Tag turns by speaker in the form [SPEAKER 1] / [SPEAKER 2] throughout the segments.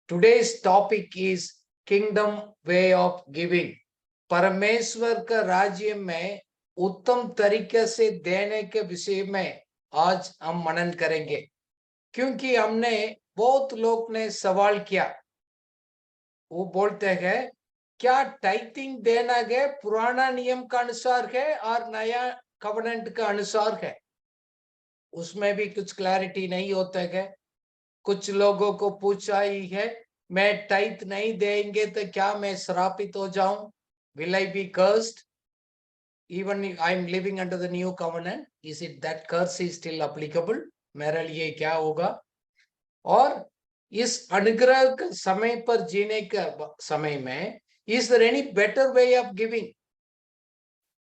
[SPEAKER 1] Today's topic is Kingdom Way of Giving. परमेश्वर का राज्य में उत्तम तरीके से देने के विषय में आज हम मनन करेंगे, क्योंकि हमने बहुत लोग ने सवाल किया। वो बोलते हैं क्या टाइथिंग देना है पुराना नियम का अनुसार है और नया कवनेंट का अनुसार है? उसमें भी कुछ क्लैरिटी नहीं होता है। कुछ लोगों को पूछा ही है, मैं टाइथ नहीं देंगे तो क्या मैं श्रापित हो जाऊं? Will I be cursed? Even if I am living under the new covenant, is it that curse is still applicable? मेरे लिए क्या होगा? और इस अनुग्रह के समय पर जीने के समय में is there any better way of giving?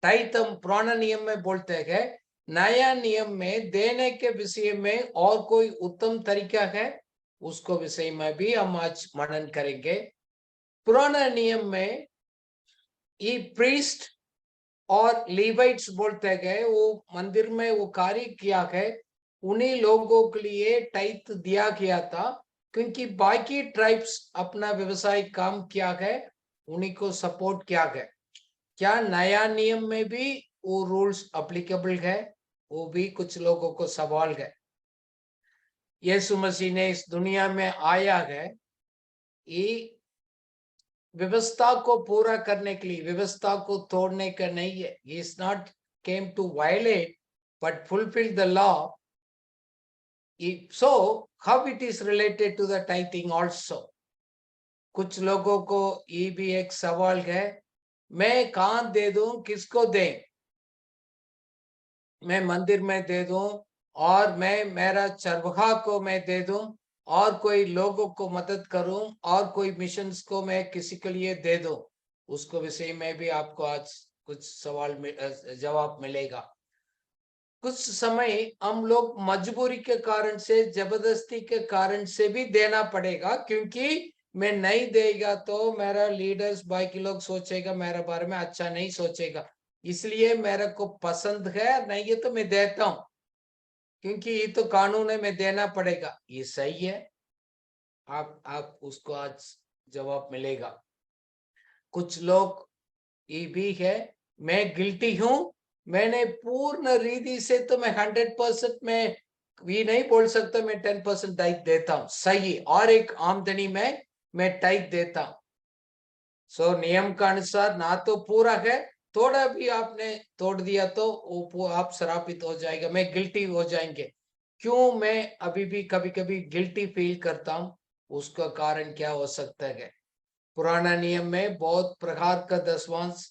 [SPEAKER 1] Tithe हम पुराना नियम में बोलते हैं, नया नियम में देने के विषय में और कोई उत्तम तरीका है? उसको विषय में भी हम आज मनन करेंगे। पुराना नियम में ये प्रीस्ट और लीवाइट्स बोलते गए, वो मंदिर में वो कार्य किया है, उन्हीं लोगों के लिए टाइथ दिया गया था, क्योंकि बाकी ट्राइब्स अपना व्यवसायिक काम किया है, उन्हीं को सपोर्ट किया गया। क्या नया नियम में भी वो रूल्स अप्लीकेबल है? वो भी कुछ लोगों को सवाल है। यीशु मसीह ने इस दुनिया में आया है ये व्यवस्था को पूरा करने के लिए, व्यवस्था को तोड़ने का नहीं है। He is not came to violate but fulfill the law. So how it is related to the tithing also? कुछ लोगों को ये भी एक सवाल है, मैं कहाँ दे दूं, किसको दें? मैं मंदिर में दे दूं और मैं मेरा चरवाहा को मैं दे दूं और कोई लोगों को मदद करूं और कोई मिशंस को मैं किसी के लिए दे दूं? उसको विषय में भी आपको आज कुछ सवाल में जवाब मिलेगा। कुछ समय हम लोग मजबूरी के कारण से, जबरदस्ती के कारण से भी देना पड़ेगा, क्योंकि मैं नहीं देगा तो मेरा लीडर्स बाकी लोग सोचेगा, मेरे बारे में अच्छा नहीं सोचेगा, इसलिए मेरे को पसंद है नहीं है तो मैं देता हूं, क्योंकि ये तो कानून है, मैं देना पड़ेगा। ये सही है? आप उसको आज जवाब मिलेगा। कुछ लोग ये भी है, मैं गिल्टी हूं, मैंने पूर्ण रीति से तो मैं 100% में भी नहीं बोल सकता, मैं 10% टाइप देता हूं, सही, और एक आमदनी में मैं टाइप देता हूं। सो नियम का अनुसार ना तो पूरा है, थोड़ा भी आपने तोड़ दिया तो आप श्रापित हो जाएगा, मैं गिल्टी हो जाएंगे। क्यों मैं अभी भी कभी कभी गिल्टी फील करता हूं? उसका कारण क्या हो सकता है? पुराना नियम में बहुत प्रकार का दशवांश,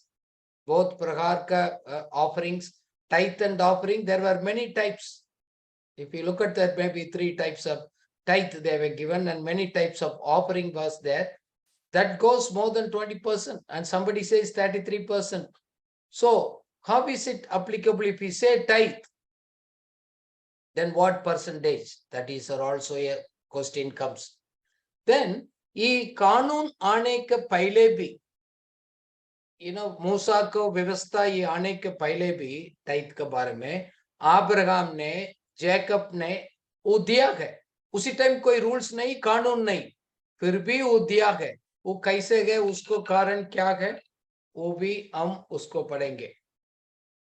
[SPEAKER 1] बहुत प्रकार का offerings, tithe and offering, there were many types. If you look at that, maybe 3 types of tithe they were given and many types of offering was there. That goes more than 20%, and somebody says 33%. So how is it applicable? If we say tithe, then what percentage? That is also a question comes. Then ये कानून आने के पहले भी, मूसा को व्यवस्था ये आने के पहले भी टाइथ के बारे में अब्राहम ने, जैकब ने वो दिया है। उसी टाइम कोई रूल्स नहीं, कानून नहीं, फिर भी वो दिया है। वो कैसे गए, उसको कारण क्या है, वो भी हम उसको पढ़ेंगे।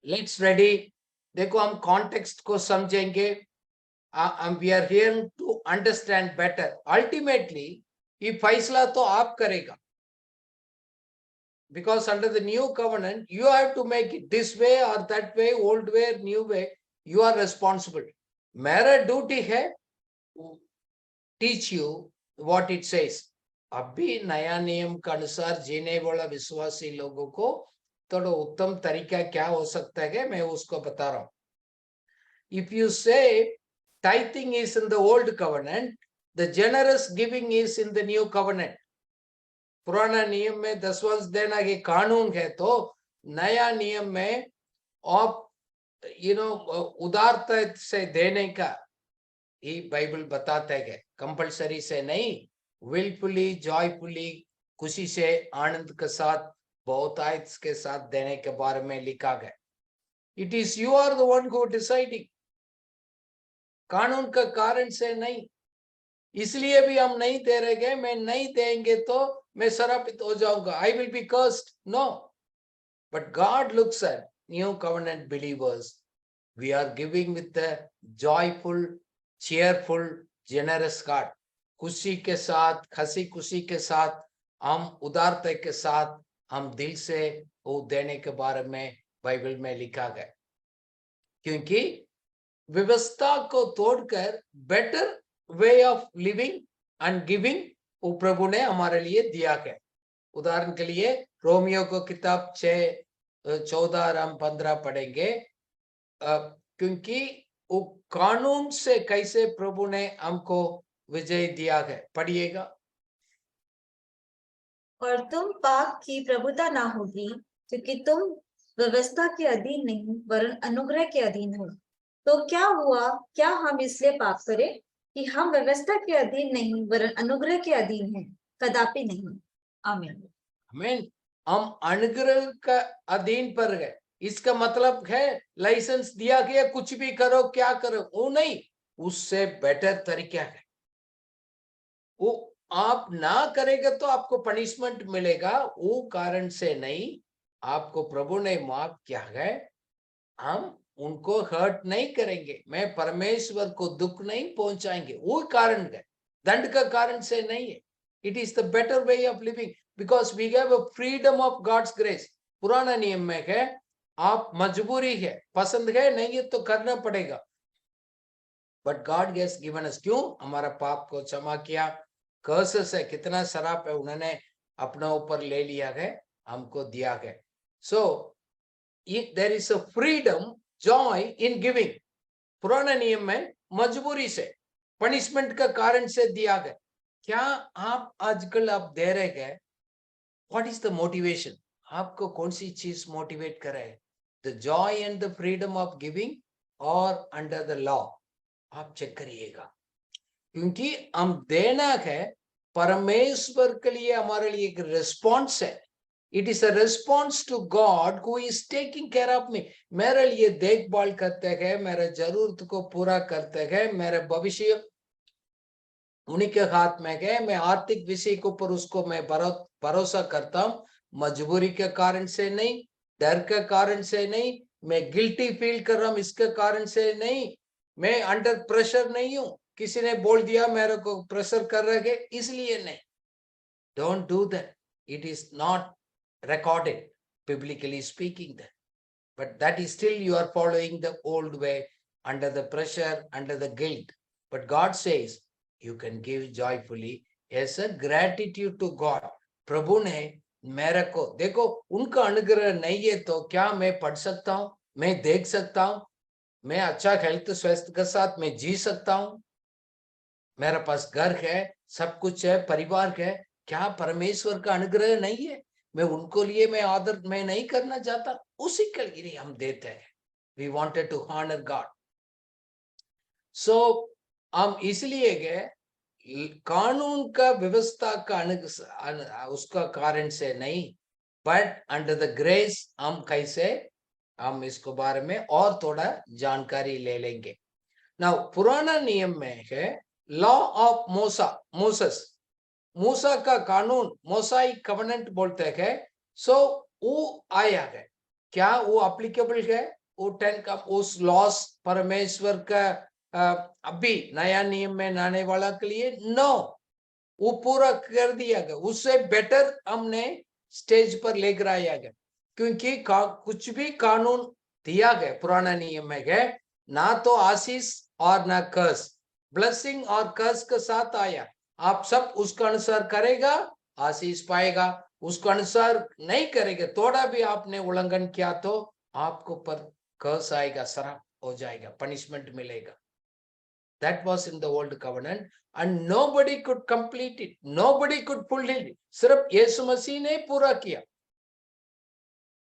[SPEAKER 1] Let's ready. देखो, हम कॉन्टेक्स्ट को समझेंगे। We are here to understand better. Ultimately ये फैसला तो आप करेगा, because under the new covenant you have to make it this way or that way, old way, new way, you are responsible. मेरा ड्यूटी है teach you what it says. अभी नया नियम के अनुसार जीने वाला विश्वासी लोगों को थोड़ा उत्तम तरीका क्या हो सकता है, मैं उसको बता रहा हूं। If you say tithing is in the old covenant, the generous giving is in the new covenant. पुराना नियम में दशवांश देना के कानून है, तो नया नियम में आप उदारता से देने का ही बाइबल बताते हैं। कंपलसरी से नहीं, विलफुली, जॉयफुली, खुशी से, आनंद के साथ, बहुतायत के साथ देने के बारे में लिखा गया। It is you are the one who deciding, कानून का कारण से नहीं। इसलिए भी हम नहीं दे रहे गए, मैं नहीं देंगे तो मैं श्रापित हो जाऊंगा, I will be cursed. No, but God looks at new covenant believers. We are giving with a joyful, cheerful, generous heart. खुशी के साथ, हंसी खुशी के साथ, हम उदारता के साथ, हम दिल से वो देने के बारे में बाइबल में लिखा गया. क्योंकि व्यवस्था को तोड़कर better way of living and giving वो प्रभु ने हमारे लिए दिया है. उदाहरण के लिए रोमियो को किताब 6:14 और हम 15 पढ़ेंगे. क्योंकि वो कानून से कैसे प्रभु ने हमको विजय दिया है. पढ़िएगा.
[SPEAKER 2] और तुम पाप की प्रभुता ना होगी, क्योंकि तुम व्यवस्था के अधीन नहीं वरन अनुग्रह के अधीन हो. तो क्या हुआ, क्या हम इसलिए पाप करें कि हम व्यवस्था के अधीन नहीं वरन अनुग्रह के अधीन हैं? कदापि नहीं. आमीन.
[SPEAKER 1] आमीन. हम अनुग्रह का अधीन पर गए. इसका मतलब है लाइसेंस दिया गया, कुछ भी करो, क्या करो, वो नहीं. उससे बेटर तरीका है. वो आप ना करेंगे तो आपको पनिशमेंट मिलेगा, वो कारण से नहीं. आपको प्रभु ने माफ किया है. हम उनको हर्ट नहीं करेंगे, मैं परमेश्वर को दुख नहीं पहुंचाएंगे, वो कारण है. दंड का कारण से नहीं है. It is the better way of living because we have a freedom of God's grace. पुराना नियम में है आप मजबूरी है, पसंद है नहीं है तो करना पड़ेगा. But God has given us, क्यों? हमारा पाप को क्षमा किया. कर्सेस है, कितना शराब है उन्होंने अपना ऊपर ले लिया है, हमको दिया है. सो there is a freedom, joy in giving. पुराना नियम में मजबूरी से, पनिशमेंट का कारण से दिया गया. क्या आप आजकल आप दे रहे गए? What is the motivation? आपको कौन सी चीज मोटिवेट कर रहे है? The Joy and the freedom of giving और अंडर द लॉ? आप चेक करिएगा. क्योंकि हम देना है परमेश्वर के लिए, हमारे लिए एक रिस्पॉन्स है. It is a response to God who is taking care of me. मेरे लिए देखभाल करते हैं, मेरे जरूरत को पूरा करते हैं, मेरे भविष्य उन्हीं के हाथ में है. मैं आर्थिक विषय के ऊपर उसको मैं भरोसा करता हूँ. मजबूरी के कारण से नहीं, डर के कारण से नहीं, मैं गिल्टी फील कर रहा हूँ इसके कारण से नहीं, मैं अंडर प्रेशर नहीं हूं, किसी ने बोल दिया मेरे को प्रेशर कर रहे इसलिए नहीं. Don't do that. It is not recorded biblically speaking that, but that is still you are following the old way under the pressure, under the guilt. But God says you can give joyfully as a gratitude to God. प्रभु ने मेरे को, देखो उनका अनुग्रह नहीं है तो क्या मैं पढ़ सकता हूं, मैं देख सकता हूं, मैं अच्छा हेल्थ स्वास्थ्य के साथ मैं जी सकता हूं, मेरे पास घर है, सब कुछ है, परिवार है. क्या परमेश्वर का अनुग्रह नहीं है? मैं उनको लिए मैं आदर मैं नहीं करना चाहता, उसी के लिए हम देते हैं. We wanted to honour God. So हम इसलिए गए कानून का व्यवस्था का उसका कारण से नहीं, बट अंडर द ग्रेस हम कैसे हम इसको बारे में और थोड़ा जानकारी ले लेंगे. नाउ पुराना नियम में है लॉ ऑफ मोसेस. मूसा का कानून, मोसाइक कवेनेंट बोलते हैं. सो वो आया है, क्या वो अप्लीकेबल है? वो 10 का उस लॉस परमेश्वर का अभी नया नियम में आने वाला के लिए नो, वो पूरा कर दिया गया. उससे बेटर हमने स्टेज पर लेकर आया गया. क्योंकि कुछ भी कानून दिया गया पुराना नियम में है, ना तो आशीष और ना कर्स, ब्लेसिंग और कर्स के साथ आया. आप सब उसका अनुसार करेगा आशीष पाएगा, उसका अनुसार नहीं करेगा, थोड़ा भी आपने उल्लंघन किया तो आपको पर कर्स आएगा, श्राप हो जाएगा, पनिशमेंट मिलेगा. That was in the old covenant and nobody could complete it, nobody could fulfill it. सिर्फ यीशु मसीह ने पूरा किया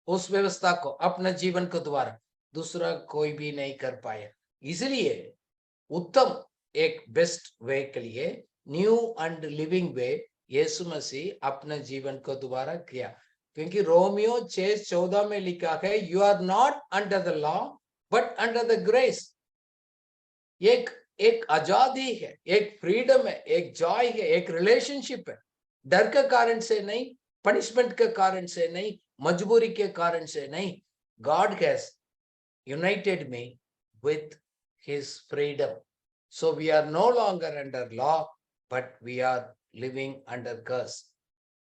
[SPEAKER 1] उस व्यवस्था को अपने जीवन के द्वारा, दूसरा कोई भी नहीं कर पाया. इसलिए उत्तम एक बेस्ट वे के लिए न्यू एंड लिविंग वे यीशु मसीह अपने जीवन को दोबारा किया. क्योंकि रोमियो 6:14 में लिखा है you are not under the law but under the grace. एक एक आजादी है, एक फ्रीडम है, एक जॉय है, एक रिलेशनशिप है। डर के कारण से नहीं, पनिशमेंट के कारण से नहीं, मजबूरी के कारण से नहीं। God has united me with his freedom. So we are no longer under law, but we are living under curse.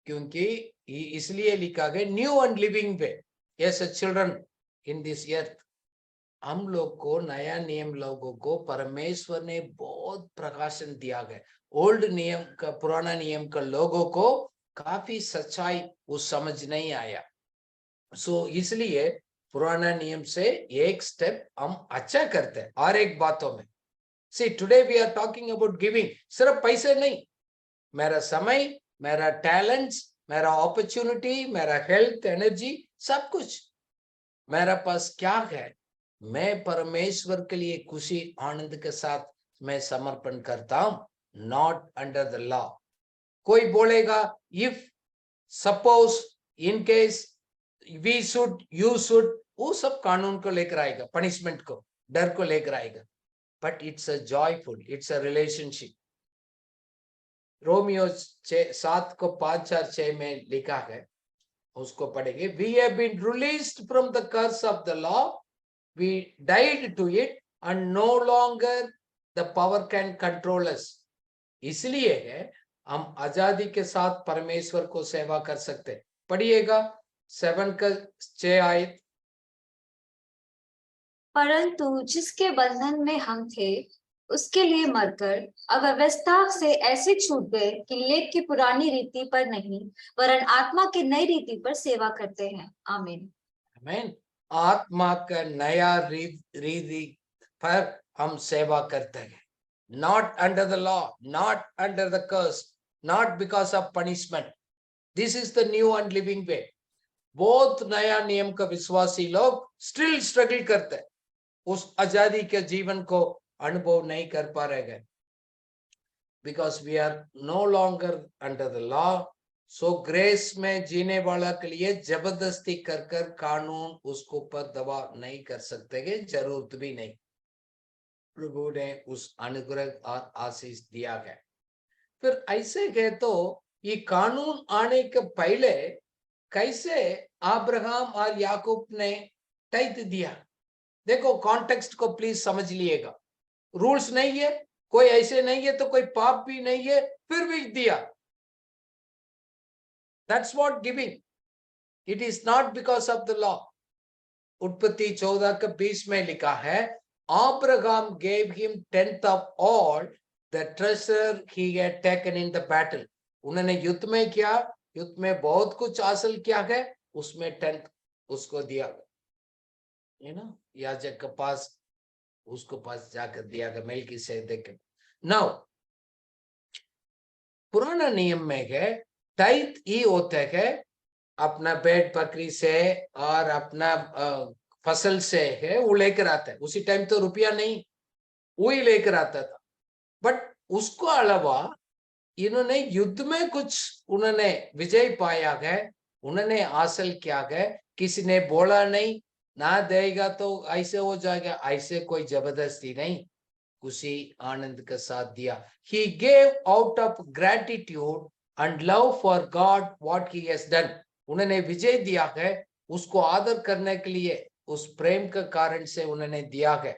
[SPEAKER 1] क्योंकि इसलिए लिखा गया new and living way as a children in this earth. हम लोग को नया नियम लोगों को परमेश्वर ने बहुत प्रकाशन दिया गया। ओल्ड नियम का, पुराना नियम का लोगों को काफी सच्चाई उस समझ नहीं आया। सो इसलिए पुराना नियम से एक स्टेप हम अच्छा करते हैं और एक बातों में। See today we are talking about giving. सिर्फ पैसे नहीं, मेरा समय, मेरा टैलेंट्स, मेरा अपॉर्चुनिटी, मेरा हेल्थ, एनर्जी, सब कुछ मेरा पास क्या है, मैं परमेश्वर के लिए खुशी आनंद के साथ मैं समर्पण करता हूं, नॉट अंडर द लॉ। कोई बोलेगा if suppose in case we should, you should, वो सब कानून को लेकर आएगा, पनिशमेंट को, डर को लेकर आएगा। But it's a joyful, it's a relationship. Romeo 7 को 5 और 6 में लिखा है, उसको पढ़ेंगे। We have been released from the curse of the law, we died to it and no longer the power can control us. इसलिए है हम आजादी के साथ परमेश्वर को सेवा कर सकते। पढ़िएगा 7 का 6 आयत।
[SPEAKER 2] परंतु जिसके बंधन में हम थे उसके लिए मरकर अव्यवस्था से ऐसे छूट गए कि लेख की पुरानी रीति पर नहीं वरन आत्मा की नई रीति पर सेवा करते हैं। आमीन।
[SPEAKER 1] आमीन। आत्मा का नया रीति पर हम सेवा करते हैं, not under the law, not under the curse, not because of punishment. This is the new and living way. बहुत नया नियम का विश्वासी लोग स्टिल स्ट्रगल करते हैं, उस आजादी के जीवन को अनुभव नहीं कर पा रहे हैं, because we are no longer under the law. So grace में जीने वाला के लिए जबरदस्ती कर कर कानून उसको पर दबाव नहीं कर सकते, जरूरत भी नहीं। प्रभु ने उस अनुग्रह और आशीष दिया है। फिर ऐसे कहे तो ये कानून आने के पहले कैसे अब्राहम और याकूब ने टाइथ दिया? देखो कॉन्टेक्स्ट को प्लीज समझ लिएगा। रूल्स नहीं है, कोई ऐसे नहीं है, तो कोई पाप भी नहीं है, फिर भी दिया। That's what giving. It is not because of the law. उत्पत्ति 14 के 20 में लिखा है, Abraham gave him 10th of all the treasure he had taken in the battle. उन्होंने युद्ध में किया, युद्ध में बहुत कुछ हासिल किया है, उसमें 10th उसको दिया गया, याजक के पास, उसको पास जाकर दिया गया, मेल्कीसेदेक। नाउ पुराना नियम में है टाइथ ही होता है अपना भेड़ बकरी से और अपना फसल से है, वो लेकर आता है। उसी टाइम तो रुपया नहीं, वो ही लेकर आता था। बट उसको अलावा इन्होंने युद्ध में कुछ उन्होंने विजय पाया है, उन्होंने हासिल किया है। किसी ने बोला नहीं ना देगा तो ऐसे हो जाएगा, ऐसे कोई जबरदस्ती नहीं, खुशी आनंद के साथ दिया। He gave out of gratitude and love for God what he has done. उन्होंने विजय दिया है, उसको आदर करने के लिए, उस प्रेम के कारण से उन्होंने दिया है।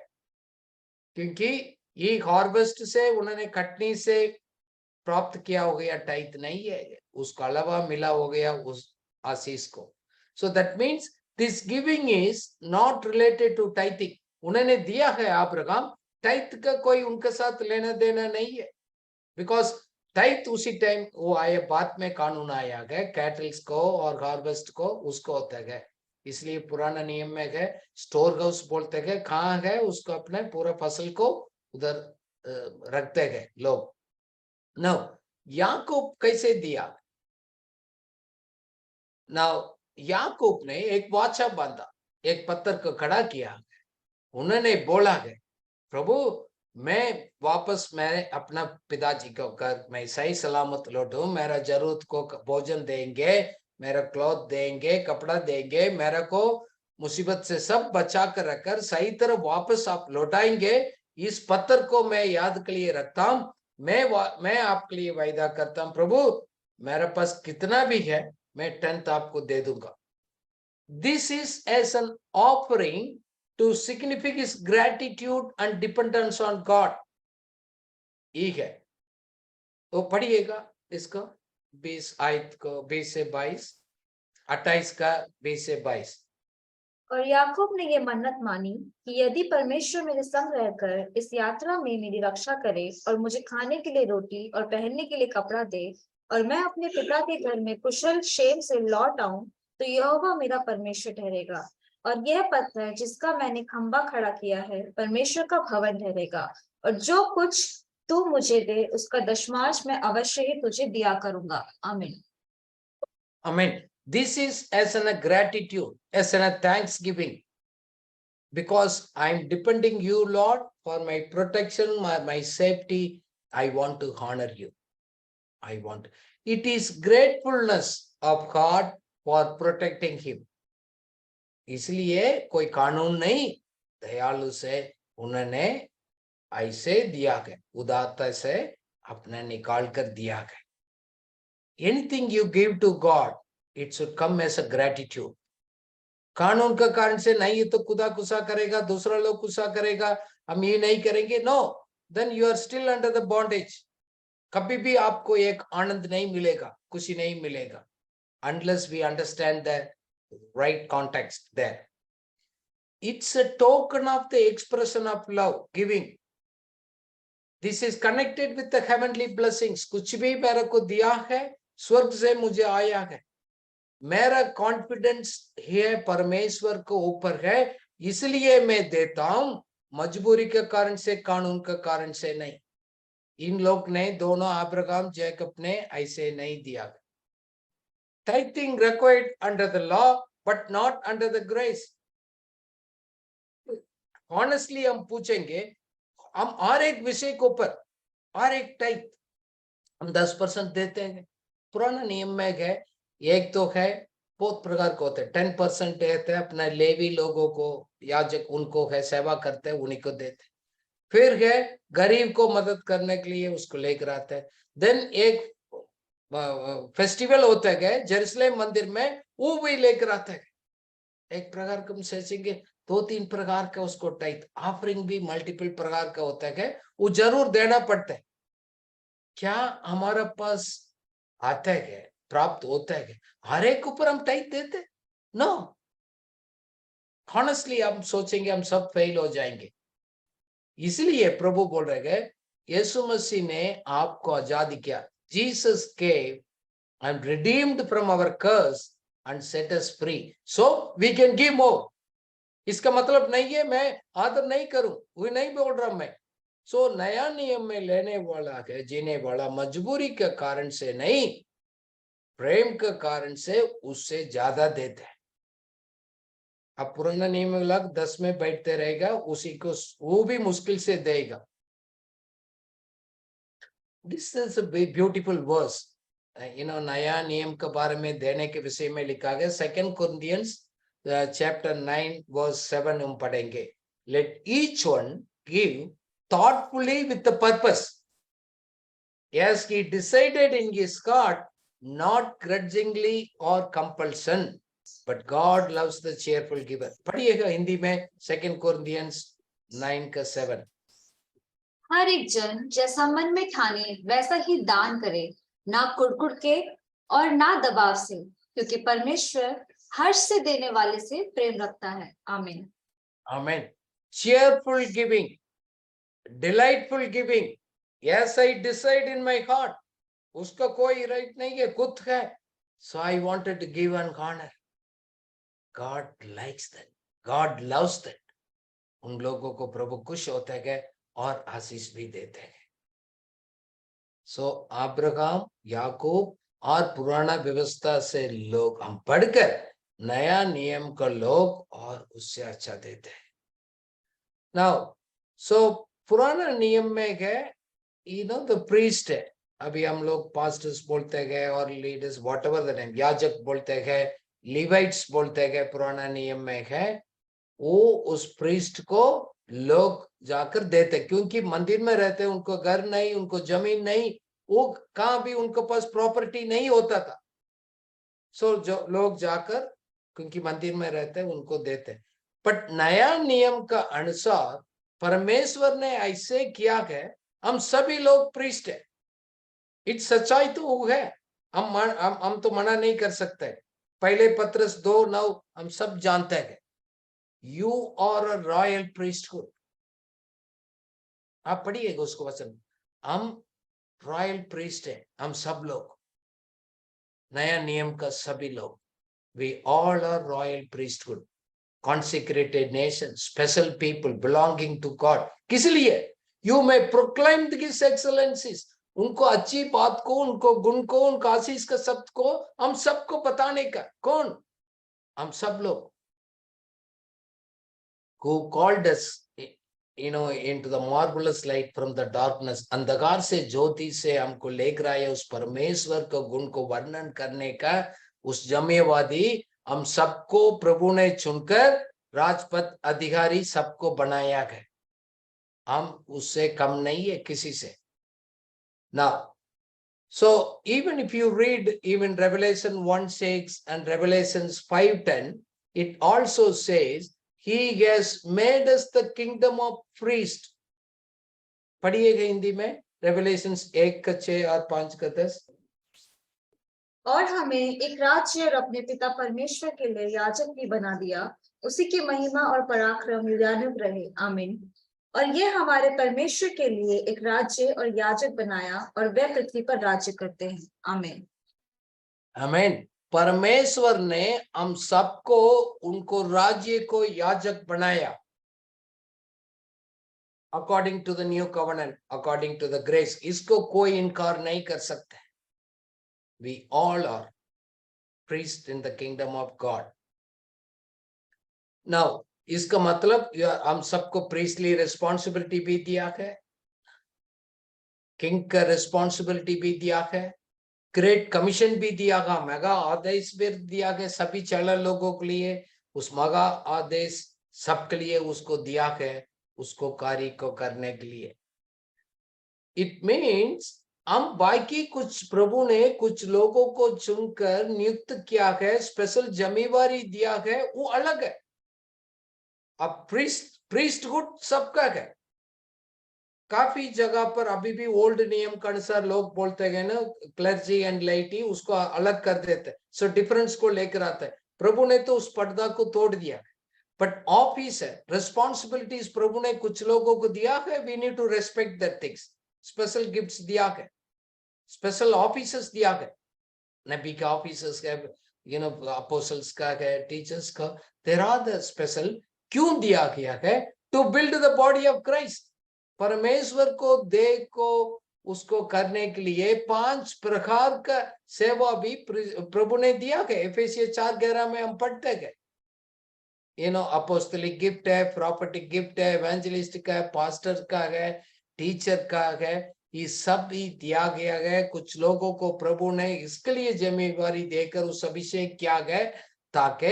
[SPEAKER 1] क्योंकि ये हार्वेस्ट से उन्होंने कटनी से प्राप्त किया हो गया, टाइथ नहीं है, उसका अलावा मिला हो गया उस आशीष को। So that means this giving is not related to tithing. उन्होंने दिया है अब्राहम, टाइथ का कोई उनके साथ लेना देना नहीं है। बिकॉज टाइथ उसी टाइम वो आया, बाद में कानून आया गया कैटल्स को और हार्वेस्ट को, उसको होता है। इसलिए पुराना नियम में है स्टोर हाउस बोलते हैं, कहाँ है उसको अपने पूरा फसल को उधर रखते हैं लोग। नाउ याकूब कैसे दिया? नाउ याकूब ने एक वाचा बांधा, एक पत्थर को खड़ा किया, उन्होंने बोला है प्रभु मैं वापस मैं अपना पिताजी को घर मैं सही सलामत लौटूं, मेरा जरूरत को भोजन देंगे, मेरा क्लॉथ देंगे, कपड़ा देंगे, मेरे को मुसीबत से सब बचा कर रखकर सही तरह वापस आप लौटाएंगे, इस पत्थर को मैं याद के लिए रखता हूं, मैं आपके लिए वायदा करता हूं प्रभु, मेरे पास कितना भी है मैं 10th आपको दे दूंगा। This is as an offering to signify his gratitude and dependence on God. ठीक है, तो पढ़िएगा इसको 20 आयत को 20 से 22, 28 का 20 से 22।
[SPEAKER 2] और याकूब ने ये मन्नत मानी कि यदि परमेश्वर मेरे संग रहकर इस यात्रा में मेरी रक्षा करे और मुझे खाने के लिए रोटी और पहनने के लिए कपड़ा दे और मैं अपने पिता के घर में कुशल क्षेम से लौट आऊं, तो यहोवा मेरा परमेश्वर ठहरेगा और यह पत्थर जिसका मैंने खंबा खड़ा किया है परमेश्वर का भवन ठहरेगा, और जो कुछ तू मुझे दे उसका दशमांश मैं अवश्य ही तुझे दिया करूंगा। आमीन।
[SPEAKER 1] Amen. This is as an a gratitude, as an a thanksgiving, because I'm depending you, Lord, for my protection, my safety. I want to honor you. I want. It is gratefulness of God for protecting him. इसलिए कोई कानून नहीं, दयालु से उन्होंने ऐसे दिया गया, उदारता से अपने निकाल कर दिया गया। Anything you give to God, it should come as a gratitude. कानून का कारण से नहीं, ये तो खुदा गुस्सा करेगा, दूसरा लोग गुस्सा करेगा, हम ये नहीं करेंगे, no, then you are still under the bondage. कभी भी आपको एक आनंद नहीं मिलेगा, खुशी नहीं मिलेगा, unless we understand the right context there. It's a token of the expression of love, giving. This is connected with the heavenly blessings. कुछ भी मेरे को दिया है, स्वर्ग से मुझे आया है, मेरा कॉन्फिडेंस है परमेश्वर को ऊपर है, इसलिए मैं देता हूं, मजबूरी के कारण से, कानून के कारण से नहीं। इन लोग ने दोनों अब्राहम जैकब ने ऐसे नहीं दिया। Tithing required under the law but not under the grace. Honestly हम पूछेंगे, हम हर एक विषय के ऊपर हर एक टाइप हम 10% देते हैं। पुराना नियम में है, एक तो है बहुत प्रकार के होते हैं, 10% देते हैं अपने लेवी लोगों को, याजक उनको है सेवा करते हैं उन्हीं को देते, फिर है गरीब को मदद करने के लिए उसको लेकर आते हैं। देन एक फेस्टिवल होता है जेरूसलेम मंदिर में, वो भी लेकर आते हैं। एक प्रकार का हम सोचेंगे 2-3 प्रकार का उसको टाइप ऑफरिंग भी मल्टीपल प्रकार का होता है, वो जरूर देना पड़ता है। क्या हमारे पास आता है, प्राप्त होता है, हर एक ऊपर हम टाइप देते? नो, ऑनेस्टली हम सोचेंगे हम सब फेल हो जाएंगे। इसलिए प्रभु बोल रहे हैं, यीशु मसीह ने आपको आजादी किया, Jesus gave and redeemed from our curse and set us free, so we can give more. इसका मतलब नहीं है मैं आदर नहीं करूं, वो नहीं बोल रहा मैं। सो नया नियम में लेने वाला है, जीने वाला मजबूरी के कारण से नहीं, प्रेम के कारण से उससे ज्यादा देते हैं। अब पुराना नियम में लग 10 में बैठते रहेगा, उसी को वो भी मुश्किल से देगा। This is a beautiful verse, नया नियम के बारे में देने के विषय में लिखा गया 2 Corinthians chapter 9 verse 7 हम पढ़ेंगे। Let each one give thoughtfully with the purpose, as he decided in his heart, not grudgingly or compulsion, but God loves the cheerful giver. पढ़िएगा हिंदी में 2 Corinthians 9:7।
[SPEAKER 2] हर एक जन जैसा मन में ठाने वैसा ही दान करे, ना कुड़कुड़ के और ना दबाव से, क्योंकि परमेश्वर हर्ष से देने वाले से प्रेम रखता है। आमीन।
[SPEAKER 1] Amen. Cheerful giving, delightful giving, yes I decide in my heart, उसका कोई राइट नहीं है, खुद है, so I wanted to give and honor. God likes that, God loves that. उन लोगों को प्रभु खुश होता है और आशीष भी देते हैं। सो अब्राहम, याकूब और पुराना व्यवस्था से लोग हम पढ़कर नया नियम का लोग और उससे अच्छा देते हैं। नाउ सो पुराना नियम में है, द प्रीस्ट है, अभी हम लोग पास्टर्स बोलते हैं और लीडर्स व्हाटएवर द नेम, याजक बोलते हैं, लिवाइट्स बोलते हैं, पुराना नियम में है, वो उस प्रीस्ट को लोग जाकर देते, क्योंकि मंदिर में रहते, उनको घर नहीं, उनको जमीन नहीं, वो कहाँ भी उनके पास प्रॉपर्टी नहीं होता था। सो जो लोग जाकर, क्योंकि मंदिर में रहते उनको देते। बट नया नियम का अनुसार परमेश्वर ने ऐसे किया है, हम सभी लोग प्रीस्ट है। इट्स सच्चाई तो वो है, हम तो मना नहीं कर सकते। पहले पत्रस 2:9 हम सब जानते हैं, you are a royal priesthood. आप पढ़िएगा उसको वचन, हम रॉयल प्रीस्ट है, हम सब लोग, नया नियम का सभी लोग। We all are royal priesthood, consecrated nation, special people belonging to God. किस लिए? You may proclaim His excellencies. उनको अच्छी बात को, उनको गुण को, उनका आशीष का शब्द को हम सबको बताने का। कौन? हम सब लोग। Who called us, into the marvelous light from the darkness. अंधकार से ज्योति से हमको लेकर आए उस परमेश्वर के गुण को वर्णन करने का उस जम्यवादी हम सबको प्रभु ने चुनकर राजपद अधिकारी सबको बनाया है। हम उससे कम नहीं है किसी से। Now, so even if you read even Revelation 1:6 and Revelations 5:10, it also says he has made us the kingdom of priest. पढ़िएगा हिंदी में, Revelations 1:6 और 5:10।
[SPEAKER 2] और हमें एक राज्य और अपने पिता परमेश्वर के लिए याजक भी बना दिया, उसी की महिमा और पराक्रम युगानुग रहे, आमीन। और ये हमारे परमेश्वर के लिए एक राज्य और याजक बनाया, और वे पृथ्वी पर राज्य करते हैं, आमीन।
[SPEAKER 1] आमीन। परमेश्वर ने हम सबको, उनको राज्य को याजक बनाया, according to the new covenant, according to the grace. इसको कोई इनकार नहीं कर सकता। We all are priests in the kingdom of God. Now, इसका मतलब हम सबको priestly responsibility भी दिया है, किंग का responsibility भी दिया है, ग्रेट कमीशन भी दिया है, मेगा आदेश भी दिया है सभी चैनल लोगों के लिए। उस मेगा आदेश सबके लिए उसको दिया है, उसको कार्य को करने के लिए। इट मीन्स हम बाकी कुछ प्रभु ने कुछ लोगों को चुनकर नियुक्त किया है, स्पेशल जिम्मेवारी दिया है, वो अलग है। अब प्रीस्टहुड सबका है। काफी जगह पर अभी भी ओल्ड नियम के अनुसार लोग बोलते हैं ना, क्लर्जी एंड लाइटी, उसको अलग कर देते, सो डिफरेंस को लेकर आता है। प्रभु ने तो उस पर्दा को तोड़ दिया। बट ऑफिस है, रिस्पॉन्सिबिलिटीज प्रभु ने कुछ लोगों को दिया है, we need to respect that things. Special gifts दिया है, स्पेशल ऑफिसर्स दिया है, नबी का ऑफिसर्स है, अपोस्टल्स का है, टीचर्स का, देयर आर द स्पेशल। क्यों दिया गया है? To build the body of Christ. परमेश्वर को देह को उसको करने के लिए 5 प्रकार का सेवा भी प्रभु ने दिया है। एफेसियंस 4:11 में हम पढ़ते हैं, अपोस्टलिक गिफ्ट है, प्रॉफेटिक गिफ्ट है, एवेंजलिस्ट का है, पास्टर का है, टीचर का है, ये सब ही दिया गया है। कुछ लोगों को प्रभु ने इसके लिए जिम्मेवारी देकर उस अभिषेक किया गया ताकि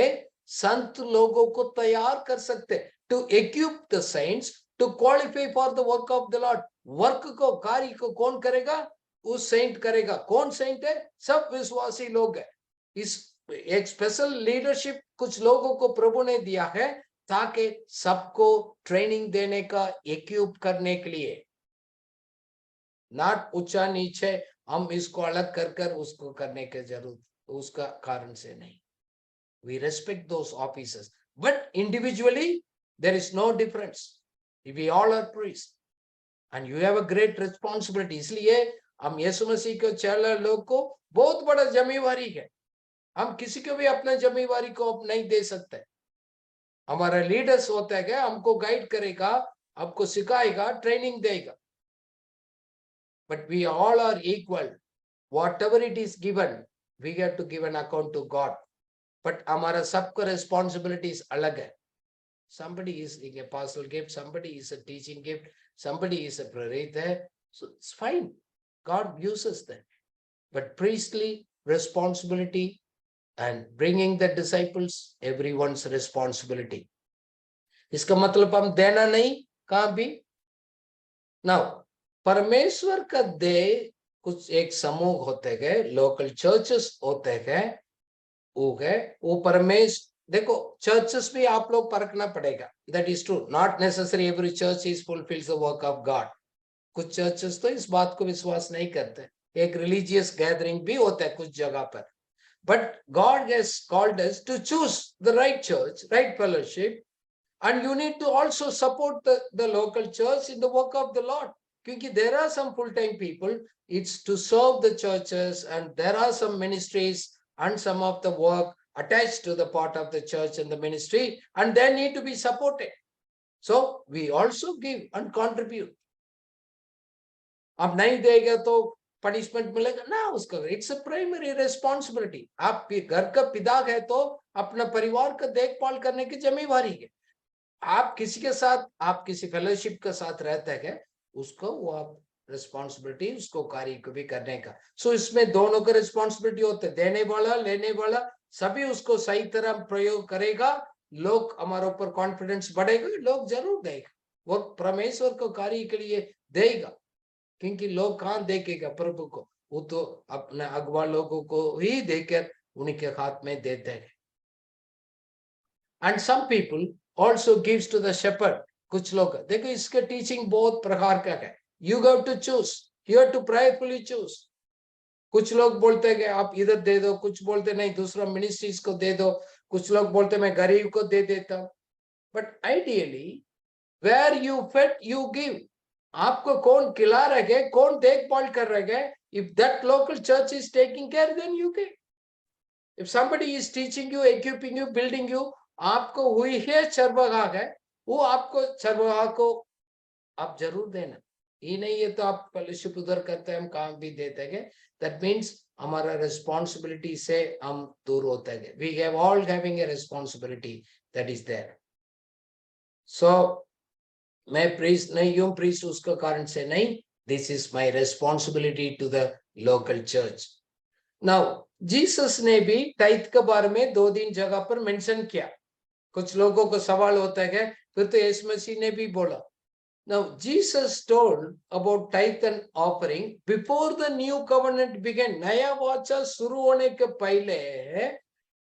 [SPEAKER 1] संत लोगों को तैयार कर सकते, to equip the saints to qualify for the work of the Lord. Work को, कार्य को कौन करेगा? उस सेंट करेगा। कौन सेंट है? सब विश्वासी लोग है। इस एक स्पेशल लीडरशिप कुछ लोगों को प्रभु ने दिया है ताकि सबको ट्रेनिंग देने का, इक्विप करने के लिए। नॉट ऊंचा नीचे हम इसको अलग कर कर उसको करने की जरूरत, उसका कारण से नहीं। We respect those officers, but individually there is no difference. We all are priests and you have a great responsibility. इसलिए हम यीशु मसीह के चेला लोग को बहुत बड़ा जिम्मेवारी है। हम किसी को भी अपने जिम्मेवारी को नहीं दे सकते। हमारा लीडर्स होता है, हमको गाइड करेगा, आपको सिखाएगा, ट्रेनिंग देगा। But we all are equal. Whatever it is given, we have to give an account to God. But हमारा सबका responsibilities अलग है। Somebody is a apostle gift, somebody is a teaching gift, somebody is a prayer, so it's fine. God uses them. But priestly responsibility and bringing the disciples, everyone's responsibility. इसका मतलब हम देना नहीं, कहाँ भी। नाउ परमेश्वर का देह कुछ एक समूह होते गए, लोकल चर्चेस होते गए, वो परमेश्वर, देखो चर्चेस भी आप लोग परखना पड़ेगा, that is true, not necessary every church is fulfils the work of God. कुछ चर्चेस तो इस बात को विश्वास नहीं करते, एक रिलीजियस गैदरिंग भी होता है कुछ जगह पर, but God has called us to choose the right church, right fellowship, and you need to also support the local church in the work of the Lord, क्योंकि there are some full-time people, it's to serve the churches, and there are some ministries and some of the work attached to the part of the church and the ministry, and they need to be supported. So we also give and contribute. अब नहीं देगा तो punishment मिलेगा ना उसका, it's a primary responsibility. आप घर का पिता है तो अपना परिवार का देखभाल करने की जिम्मेवारी है। आप किसी के साथ, आप किसी फेलोशिप के साथ रहते हैं, उसको वो आप रिस्पॉन्सिबिलिटी, उसको कार्य को भी करने का। सो इसमें दोनों का रिस्पॉन्सिबिलिटी होते है, देने वाला लेने वाला सभी उसको सही तरह प्रयोग करेगा, लोग हमारे ऊपर कॉन्फिडेंस बढ़ेगा, लोग जरूर देगा, वो परमेश्वर को कार्य के लिए देगा, क्योंकि लोग कहाँ देखेगा प्रभु को, वो तो अपने अगवा लोगों को ही देकर उनके हाथ में देते हैं। And some people also gives to the shepherd, कुछ लोग देखो इसके टीचिंग बहुत प्रकार का है, you have to choose, you have to prayerfully choose। कुछ लोग बोलते हैं कि आप इधर दे दो, कुछ बोलते नहीं दूसरा मिनिस्ट्रीज को दे दो, कुछ लोग बोलते मैं गरीब को दे देता हूं, but ideally where you fed you give, आपको कौन खिला रहे हैं, कौन देखभाल कर रहे हैं, if that local church is taking care then you give, if somebody is teaching you, equipping you, building you, आपको हुई है चरवाहा है, वो आपको चरवाहा को आप जरूर देना, ये नहीं है तो आप फेलोशिप उधर करते हैं हम काम भी देते हैं, दैट मीन्स हमारा रिस्पॉन्सिबिलिटी से हम दूर होते हैं, we have all having a responsibility that is there. So मैं प्रीस्ट नहीं हूं, प्रीस्ट उसका कारण से नहीं, this is my responsibility to the local church. Now Jesus ने भी टाइथ के बारे में 2-3 जगह पर मेंशन किया, कुछ लोगों को सवाल होता है फिर तो यीशु मसीह ने भी बोला। Now Jesus told about tithe and offering before the new covenant began। नया वाचा शुरू होने के पहले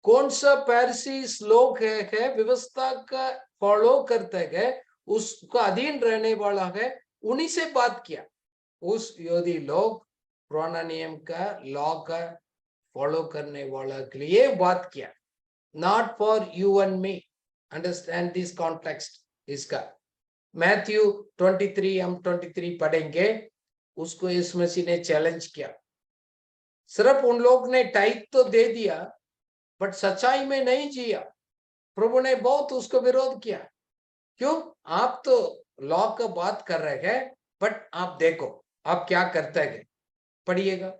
[SPEAKER 1] कौन सा पैरिसीस लोग है व्यवस्था का फॉलो करते हैं, उसका अधीन रहने वाला है, उन्हीं से बात किया। उस यदि लोग पुराना नियम का लॉ का फॉलो करने वाला के लिए बात किया, not for you and me। Understand this context इसका। मैथ्यू 23 हम 23 पढ़ेंगे, उसको यीशु मसीह ने चैलेंज किया, सिर्फ उन लोग ने टाइथ तो दे दिया बट सच्चाई में नहीं जिया, प्रभु ने बहुत उसको विरोध किया। क्यों? आप तो लॉ का बात कर रहे हैं बट आप देखो आप क्या करते हैं, पढ़िएगा।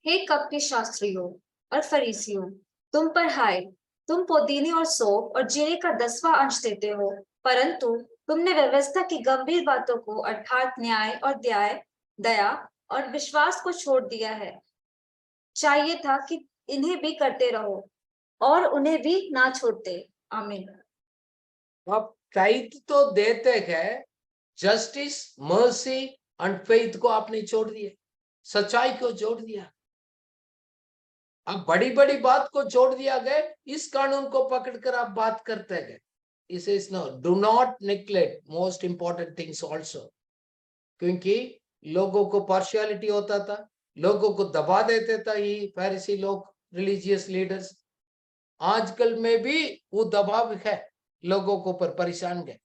[SPEAKER 2] हे कपटी शास्त्रियों और फरीसियों, तुम पर हाय, तुम पुदीने और सौंफ और जीरे का 10वां अंश देते हो, परंतु तुमने व्यवस्था की गंभीर बातों को अर्थात न्याय और दया और विश्वास को छोड़ दिया है। चाहिए था कि इन्हें भी करते रहो और उन्हें भी ना छोड़ते। आमीन।
[SPEAKER 1] आप टाइथ तो देते हैं, जस्टिस, मर्सी एंड फेथ को आपने छोड़ दिया, सच्चाई को छोड़ दिया, अब बड़ी बड़ी बात को छोड़ दिया गया, इस कानून को पकड़कर आप बात करते हैं। इस is no, do not neglect most important things also, क्योंकि लोगों को पार्शियलिटी होता था, लोगों को दबा देते था ये फरीसी लोग, रिलीजियस लीडर्स। आजकल में भी वो दबाव है, लोगों को पर परेशान गए,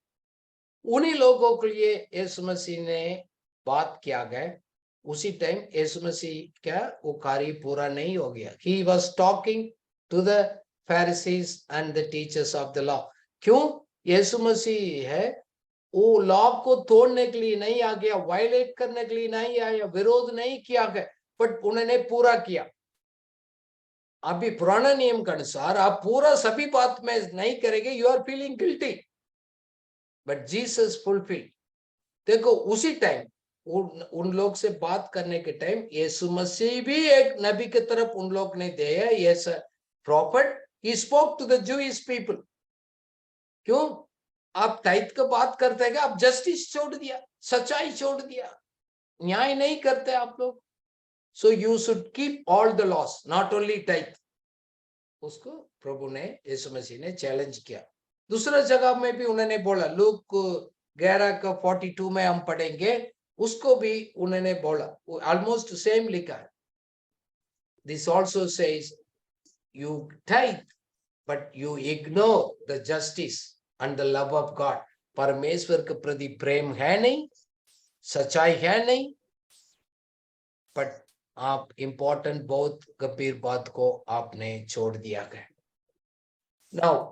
[SPEAKER 1] उन्हीं लोगों के लिए यीशु मसीह ने बात किया गया। उसी टाइम यीशु मसीह क्या वो कार्य पूरा नहीं हो गया। He was talking to the Pharisees and the teachers of the law। क्यों? यीशु मसीह है वो लॉ को तोड़ने के लिए नहीं आ गया, वायलेट करने के लिए नहीं आया, विरोध नहीं किया गया, बट उन्होंने पूरा किया। अभी पुराना नियम के अनुसार आप पूरा सभी बात में नहीं करेंगे, you are feeling guilty, but Jesus fulfil. देखो उसी टाइम उन लोग से बात करने के टाइम यीशु मसीह भी एक नबी की तरफ उन लोग ने दिया, yes prophet, he spoke to the Jewish people. क्यों? आप टाइट का बात करते हैं, आप जस्टिस छोड़ दिया, सच्चाई छोड़ दिया, न्याय नहीं करते आप लोग। So you should keep all the loss, not only tight. उसको प्रभु ने, यीशु मसीह ने चैलेंज किया। दूसरा जगह में भी उन्होंने बोला, लूक 11:42 में हम पढ़ेंगे, उसको भी उन्होंने बोला, ऑलमोस्ट सेम लिखा है। This also says you tight but you ignore the justice and the love of God. परमेश्वर के प्रति प्रेम है नहीं, सच्चाई है नहीं, बट आप इंपॉर्टेंट बहुत गंभीर बात को आपने छोड़ दिया गया। नाउ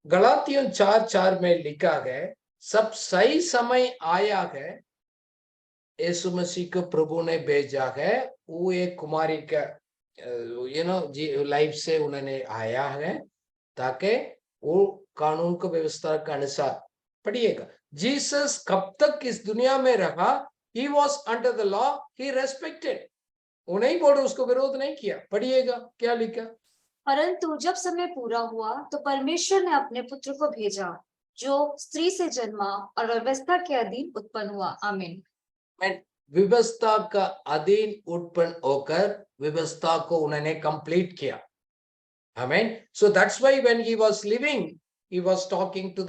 [SPEAKER 1] गलातियों 4:4 में लिखा गया, सब सही समय आया है, यीशु मसीह को प्रभु ने भेजा है। वो एक कुमारी का लाइफ से उन्होंने आया है, ताकि वो कानून को व्यवस्था के अनुसार, पढ़िएगा, जीसस कब तक इस दुनिया में रहा, he was under the law, he respected, वो नहीं बोल रहे, उसको विरोध नहीं किया। पढ़िएगा क्या लिखा,
[SPEAKER 2] परंतु जब समय पूरा हुआ तो परमेश्वर ने अपने पुत्र को भेजा, जो स्त्री से जन्मा और व्यवस्था के अधीन उत्पन्न हुआ। आमीन।
[SPEAKER 1] व्यवस्था का अधीन उत्पन्न होकर व्यवस्था को उन्होंने कंप्लीट किया। आमीन। So that's why when he was living, he was talking to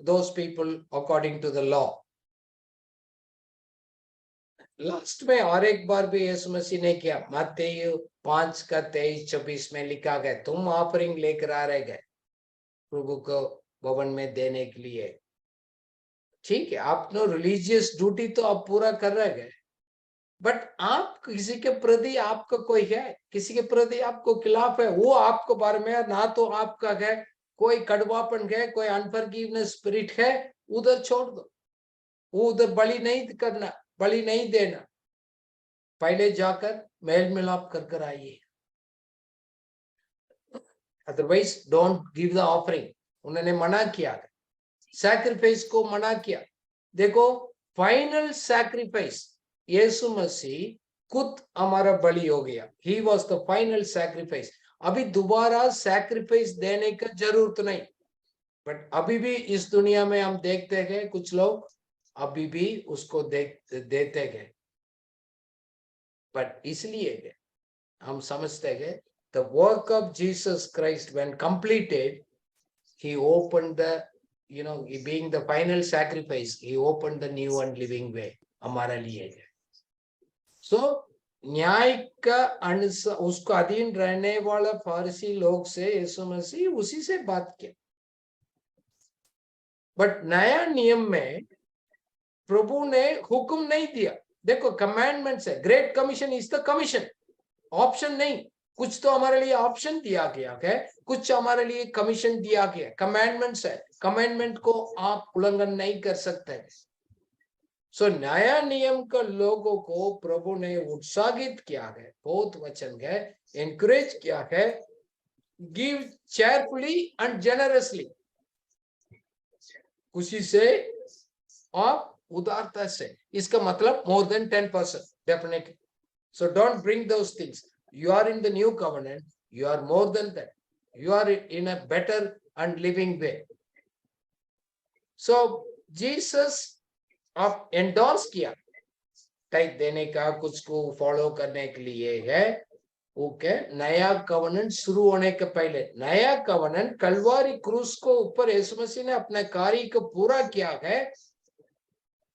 [SPEAKER 1] those people according to the law. Last में और एक बार भी यीशु मसीह ने किया, मत्ती 5:23-24 में लिखा गया, तुम ऑफरिंग लेकर आ रहे गए प्रभु को भवन में देने के लिए। ठीक है, आप नो रिलीजियस ड्यूटी तो आप पूरा कर रहे गए, बट आप किसी के प्रति आपका कोई है, किसी के प्रति आपको खिलाफ है, वो आपको बारे में ना तो आपका है, कोई कड़वापन है, कोई अनफॉरगिवनेस स्पिरिट है, उधर छोड़ दो। वो उधर बलि नहीं करना, बलि नहीं देना, पहले जाकर मेल मिलाप कर आइए, otherwise don't give the offering. उन्होंने मना किया, सैक्रिफाइस को मना किया। देखो, फाइनल सैक्रिफाइस यीशु मसीह खुद हमारा बलि हो गया, he was the final sacrifice. अभी दोबारा सैक्रिफाइस देने का जरूरत नहीं, बट अभी भी इस दुनिया में हम देखते गए, कुछ लोग अभी भी उसको देते गए, बट इसलिए हम समझते गए, the work of Jesus Christ when completed, he opened the, being the final sacrifice, he opened the new and living way हमारा लिए। So न्याय का अनुसार उसको अधीन रहने वाला फारसी लोग से यीशु मसीह उसी से बात किया। बट नया नियम में प्रभु ने हुक्म नहीं दिया। देखो, कमांडमेंट्स है, great commission is the commission, option नहीं। कुछ तो हमारे लिए ऑप्शन दिया गया है, कुछ हमारे लिए कमीशन दिया गया। कमांडमेंट्स है, कमांडमेंट को आप उल्लंघन नहीं कर सकते। सो नया नियम का लोगों को प्रभु ने उत्साहित किया है, बहुत वचन है, एनकरेज किया है, गिव चेयरफुली एंड जेनरसली, खुशी से और उदारता से। इसका मतलब more than 10% definitely. So don't bring those things. You are in the new covenant, you are more than that, you are in a better and living way. So Jesus आप endorse किया type देने का, कुछ को follow करने के लिए है। ओके, नया कवनेंट शुरू होने के पहले, नया कवनेंट कलवारी क्रूस को ऊपर यीशु मसीह ने अपने कार्य को पूरा किया है,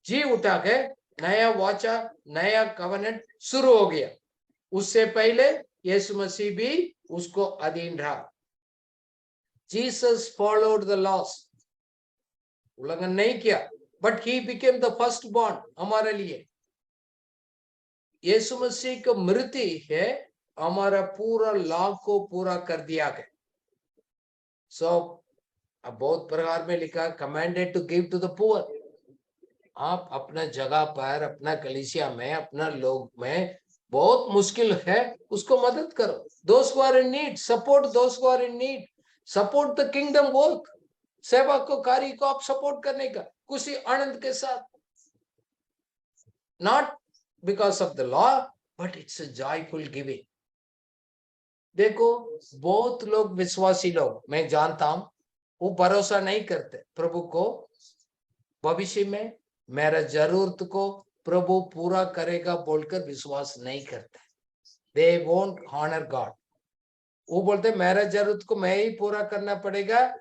[SPEAKER 1] जी उठा है, नया वाचा, नया कवनेंट शुरू हो गया। उससे पहले यीशु मसीह भी उसको अधीन रहा। जीसस फॉलोड द लॉस, उल्लंघन नहीं किया, but he became the first born हमारे लिए। यीशु मसीह का मृत्यु है, हमारा पूरा लॉ को पूरा कर दिया गया। सो अब बहुत प्रकार में लिखा, commanded to give to the poor. आप अपना जगह पर, अपना कलीसिया में, अपना लोग में बहुत मुश्किल है, उसको मदद करो। Those who are in need, support those who are in need, support the kingdom work, सेवा को, कार्य को आप सपोर्ट करने का खुशी आनंद के साथ, not because of the law, but it's a joyful giving. देखो, बहुत लोग, विश्वासी लोग मैं जानता हूं, वो भरोसा नहीं करते प्रभु को, भविष्य में मेरा जरूरत को प्रभु पूरा करेगा बोलकर विश्वास नहीं करते। They won't honour God. वो बोलते मेरा जरूरत को मैं ही पूरा करना पड़ेगा,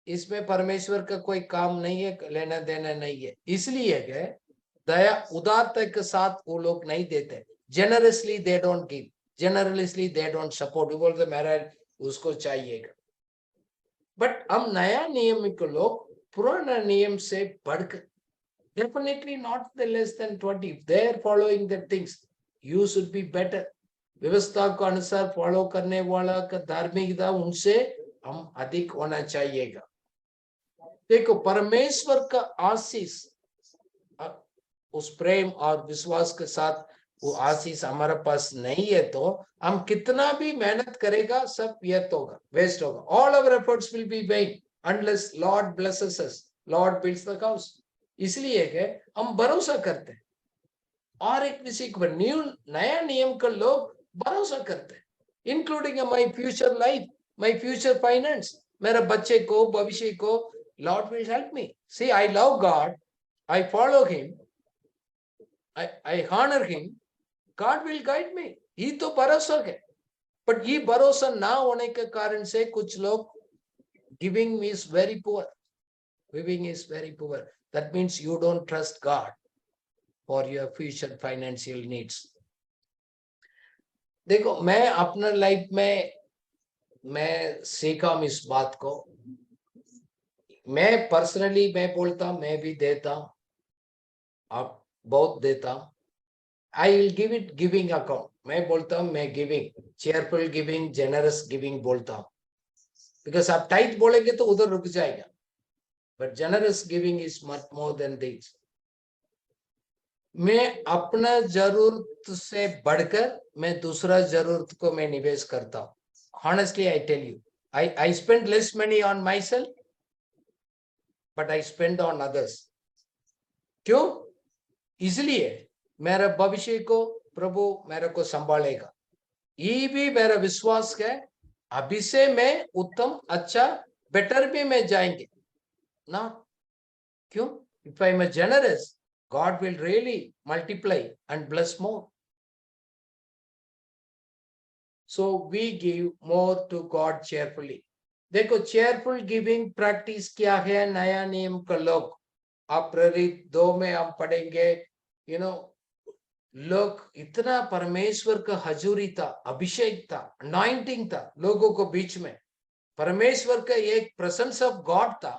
[SPEAKER 1] इसमें परमेश्वर का कोई काम नहीं है, लेना देना नहीं है। इसलिए कि दया उदारता के साथ वो लोग नहीं देते। Generously they don't give, generously they don't support. वो बोलते मेरा उसको चाहिएगा। बट हम नया नियम के लोग पुराना नियम से बढ़कर, definitely not the less than 20, if they are following the things, you should be better। व्यवस्था के अनुसार फॉलो करने वाला का धार्मिकता उनसे हम अधिक होना चाहिएगा। देखो परमेश्वर का आशीष उस प्रेम और विश्वास के साथ वो आशीष हमारे पास नहीं है तो हम कितना भी मेहनत करेगा सब व्यर्थ होगा, वेस्ट होगा। All our efforts will be vain unless Lord blesses us, Lord builds the house. इसलिए कि हम भरोसा करते हैं और एक किसी पर नया नियम का लोग भरोसा करते हैं, including my future life, my future finance, मेरे बच्चे को, भविष्य को। Lord will help me. See I love God, I follow him, I honor him, God will guide me। ये तो भरोसा है। बट ये भरोसा ना होने के कारण से कुछ लोग giving is very poor, giving is very poor। That means you don't trust God for your future financial needs। देखो मैं अपना लाइफ में मैं सीखा हूं इस बात को। मैं पर्सनली मैं बोलता मैं भी देता, आप बहुत देता। I will give it giving account। मैं बोलता हूँ मैं giving, cheerful giving, generous giving बोलता हूँ। बिकॉज आप टाइट बोलेंगे तो उधर रुक जाएगा, but generous giving is much more than this. मैं अपना जरूरत से बढ़कर मैं दूसरा जरूरत को मैं निवेश करता हूँ। Honestly, I tell you, I spend less money on myself, but I spend on others। क्यों? इसलिए मेरा भविष्य को प्रभु मेरे को संभालेगा। ये भी मेरा विश्वास है। अभी से मैं उत्तम, अच्छा, बेटर भी में जाएंगे ना। क्यों? If I am a generous, God will really multiply and bless more। So we give more to God cheerfully। देखो cheerful giving practice क्या है नया नियम का लोग। आप प्रेरित 2 में हम पढ़ेंगे, लोग इतना परमेश्वर का हजूरी था, अभिषेक था, अनॉइंटिंग था लोगों को बीच में, परमेश्वर का एक प्रेजेंस ऑफ गॉड था।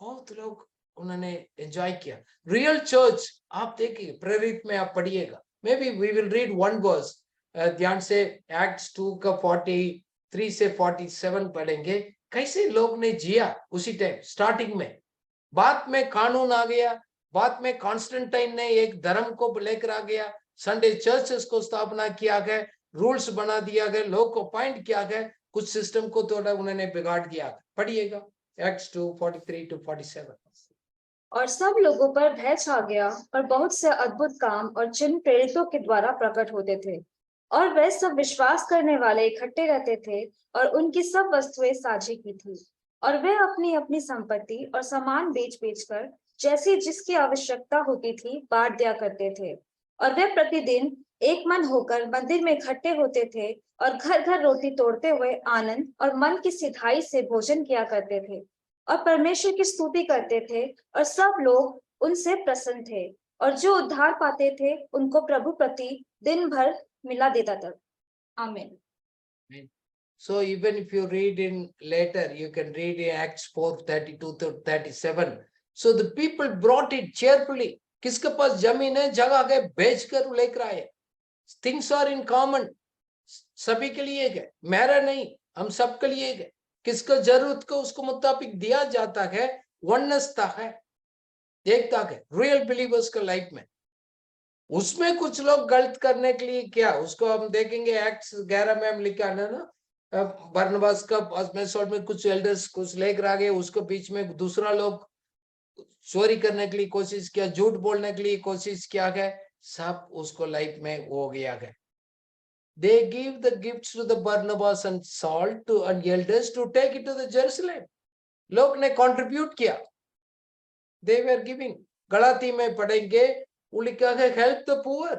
[SPEAKER 1] बहुत लोग उन्होंने एंजॉय किया। रियल चर्च आप देखिए, प्रेरित में आप पढ़िएगा। Maybe we will read one verse, ध्यान से एक्ट्स 2 का 43 से 47 पढ़ेंगे। कैसे लोग ने जिया उसी टाइम स्टार्टिंग में। बाद में कानून आ गया, बाद में कॉन्स्टेंटाइन ने एक धर्म को लेकर आ गया, संडे चर्चेस को स्थापना किया गया, रूल्स बना दिया गया, लोग को अपॉइंट किया गया, कुछ सिस्टम को थोड़ा उन्होंने बिगाड़ दिया। पढ़िएगा एक्ट्स 2 43 to 47।
[SPEAKER 2] और सब लोगों पर भय छा गया और बहुत से अद्भुत काम और चिन्ह प्रेरितों के द्वारा प्रकट होते थे, और वे सब विश्वास करने वाले इकट्ठे रहते थे और उनकी सब वस्तुएं साझी की थी, और वे अपनी अपनी संपत्ति और सामान बेच बेचकर जैसी जिसकी आवश्यकता होती थी बांट दिया करते थे। और वे प्रतिदिन एक मन होकर मंदिर में इकट्ठे होते थे और घर घर रोटी तोड़ते हुए आनंद और मन की सिधाई से भोजन किया करते थे और परमेश्वर की स्तुति करते थे, और सब लोग उनसे प्रसन्न थे, और जो उद्धार पाते थे उनको प्रभु प्रति दिन भर मिला देता था। आमीन।
[SPEAKER 1] So even if you read in later, you can read in Acts 4:32 to 37। So the people brought it cheerfully। किसके पास जमीन है, जगह है, बेचकर लेकर आए। Things are in common। सभी के लिए है, मेरा नहीं, हम सबके लिए है। किसको जरूरत को उसको मुताबिक दिया जाता है। वननेसता है, देखता है रियल बिलीवर्स का लाइफ में। उसमें कुछ लोग गलत करने के लिए क्या, उसको हम देखेंगे एक्ट्स 11 में हम लिखा है ना, बरनबास का में कुछ एल्डर्स कुछ लेकर आ गए, उसको बीच में दूसरा लोग चोरी करने के लिए कोशिश किया, झूठ बोलने के लिए कोशिश किया गया, सब उसको लाइफ में हो गया है। They give the gifts to the Barnabas and Saul and elders to take it to the Jerusalem। लोग ने कंट्रीब्यूट किया, they were giving. गलाती में पढ़ेंगे, वो लिखा है help the poor.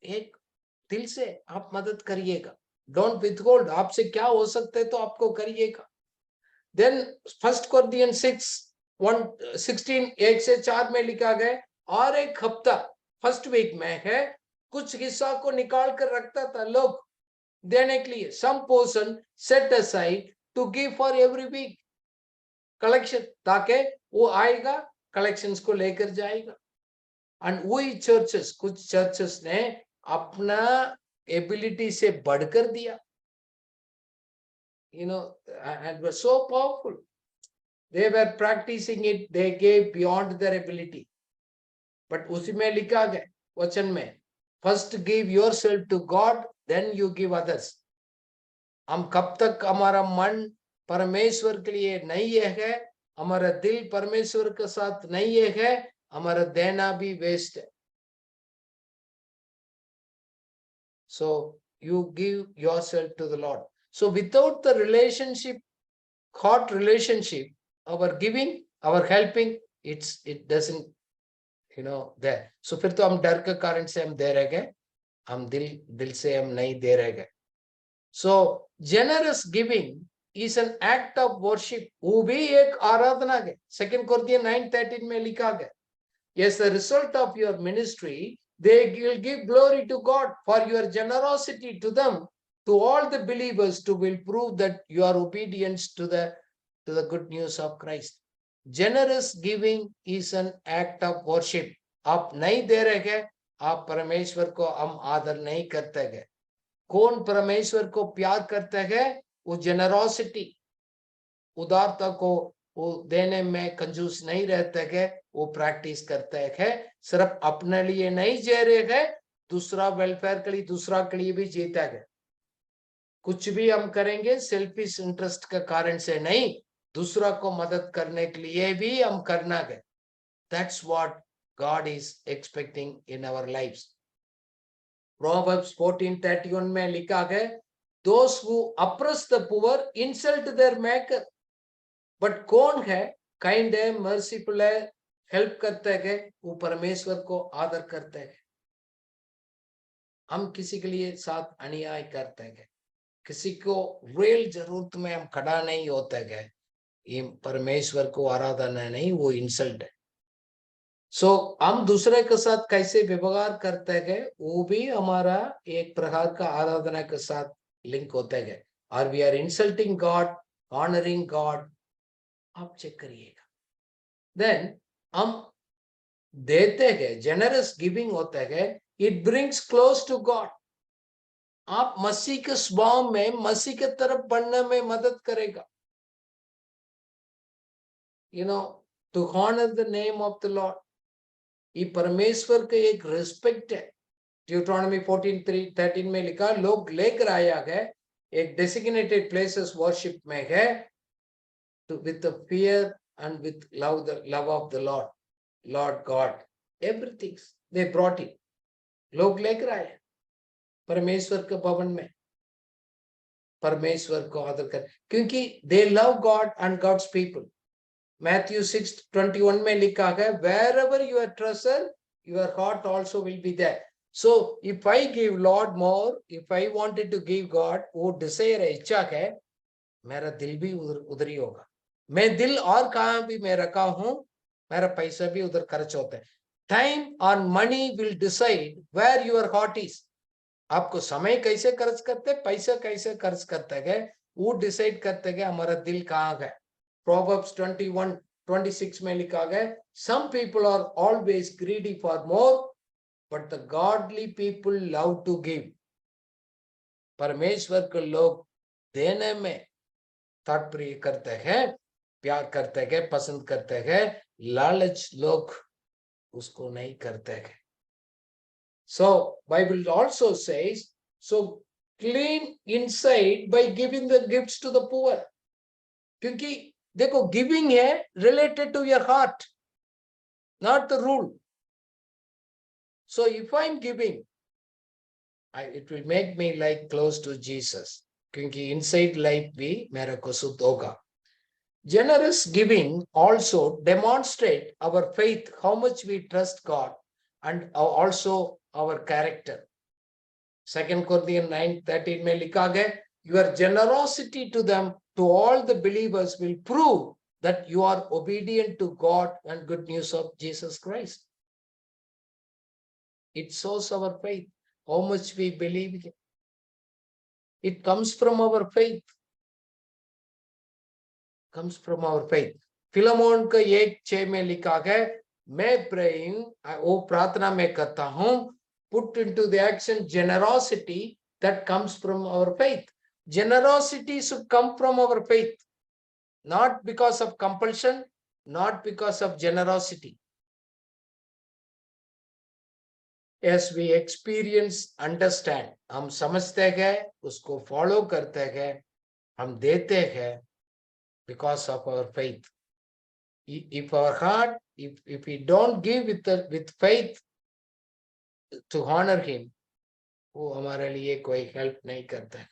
[SPEAKER 1] एक दिल से आप मदद करिएगा, डोंट विथहोल्ड, आपसे क्या हो सकता है तो आपको करिएगा. देन 1 Corinthians 6:16 1 से 4 में लिखा गया, और एक हफ्ता फर्स्ट वीक में है, कुछ हिस्सा को निकाल कर रखता था लोग देने के लिए. Some portion set aside to give for every week collection, ताकि वो आएगा कलेक्शंस को लेकर जाएगा. एंड वही चर्चेस, कुछ चर्चेस ने अपना एबिलिटी से बढ़कर दिया, and were so powerful. They were practicing it, they gave beyond their ability. But उसी में लिखा गया वचन में, first give yourself to God, then you give others. हम कब तक हमारा मन परमेश्वर के लिए नहीं है, हमारा दिल परमेश्वर के साथ नहीं है, हमारा देना भी वेस्ट है. So you give yourself to the Lord. So without the relationship, heart relationship, our giving, our helping, it doesn't, there. So फिर तो हम डर के कारण से हम दे रह गए, हम दिल से हम नहीं दे रह गए. So generous giving is an act of worship. वो भी एक आराधना है. 2 Corinthians 9:13 में लिखा गया, yes, the result of your ministry, they will give glory to God for your generosity to them, to all the believers, to will prove that your obedience to the good news of Christ. Generous giving is an act of worship. आप नहीं दे रहे हैं, आप परमेश्वर को हम आदर नहीं करते हैं. कौन परमेश्वर को प्यार करते हैं? वो जेनरोसिटी, उदारता को वो देने में कंजूस नहीं रहते हैं, वो प्रैक्टिस करते हैं. सिर्फ अपने लिए नहीं जी रहे हैं, दूसरा वेलफेयर के लिए, दूसरा के लिए भी जीता है. कुछ भी हम करेंगे सेल्फिश इंटरेस्ट के कारण से नहीं, दूसरा को मदद करने के लिए भी हम करना है. That's what God is expecting in our lives. Proverbs 14:31 में लिखा है, those who oppress the poor insult their maker. But कौन है काइंड है, मर्सीफुल है, हेल्प करते हैं, वो परमेश्वर को आदर करते हैं. हम किसी के लिए साथ अन्याय करते हैं, किसी को रियल जरूरत में हम खड़ा नहीं होते हैं, ये परमेश्वर को आराधना नहीं, वो इंसल्ट है. सो हम दूसरे के साथ कैसे व्यवहार करते हैं, वो भी हमारा एक प्रकार का आराधना के साथ लिंक होता है. और we are insulting God, honouring God, आप चेक करिएगा. देन हम देते हैं, जेनरस गिविंग होता है, it brings close to God. आप मसीह के स्वभाव में, मसीह के तरफ बढ़ने में मदद करेगा. To honour the name of the Lord, ये परमेश्वर के एक रिस्पेक्ट है. ड्यूटोनॉमी 14:13 में लिखा, लोग लेकर आया है एक डेसिग्नेटेड प्लेसेस वर्शिप में है, with the fear and with love, the love of the Lord God, everything they brought it. लोग लेकर आए परमेश्वर के भवन में, परमेश्वर को आदर कर, क्योंकि they love God and God's people. Matthew 6:21 में लिखा है, wherever your treasure, your heart also will be there. So if I give Lord more, if I wanted to give God, वो desire है, इच्छा है, मेरा दिल भी उधर ही होगा. मैं दिल और कहाँ भी मैं रखा हूं, मेरा पैसा भी उधर खर्च होता है. टाइम और money will decide where your heart is. आपको समय कैसे खर्च करते हैं, पैसा कैसे खर्च करते हैं, वो डिसाइड करते हैं हमारा दिल कहाँ है. Proverbs 21:26 में लिखा गया, some people are always greedy for more, but the godly people love to give. परमेश्वर के लोग देने में तात्पर्य करते हैं, प्यार करते हैं, पसंद करते हैं. लालच लोग उसको नहीं करते हैं. So Bible also says, so clean inside by giving the gifts to the poor. क्योंकि देखो गिविंग है related to your heart, not the rule. So if I'm giving, it will make me like close to Jesus, क्योंकि inside life भी मेरा को शुद्ध होगा. Generous giving also demonstrate our faith, how much we trust God, and also our character. 2 Corinthians 9:13 में लिखा गया, your generosity to them, to all the believers, will prove that you are obedient to God and good news of Jesus Christ. It shows our faith, how much we believe. It comes from our faith. Comes from our faith. फिलमोन का 1:6 में लिखा है, मैं praying, वो प्रार्थना में करता हूं, put into the action generosity that comes from our faith. Generosity should come from our faith, not because of compulsion, not because of generosity. As we experience, understand, हम समझते हैं, उसको फॉलो करते हैं, हम देते हैं because of our faith. If our heart, if we don't give with faith to honor him, वो हमारे लिए कोई हेल्प नहीं करता है.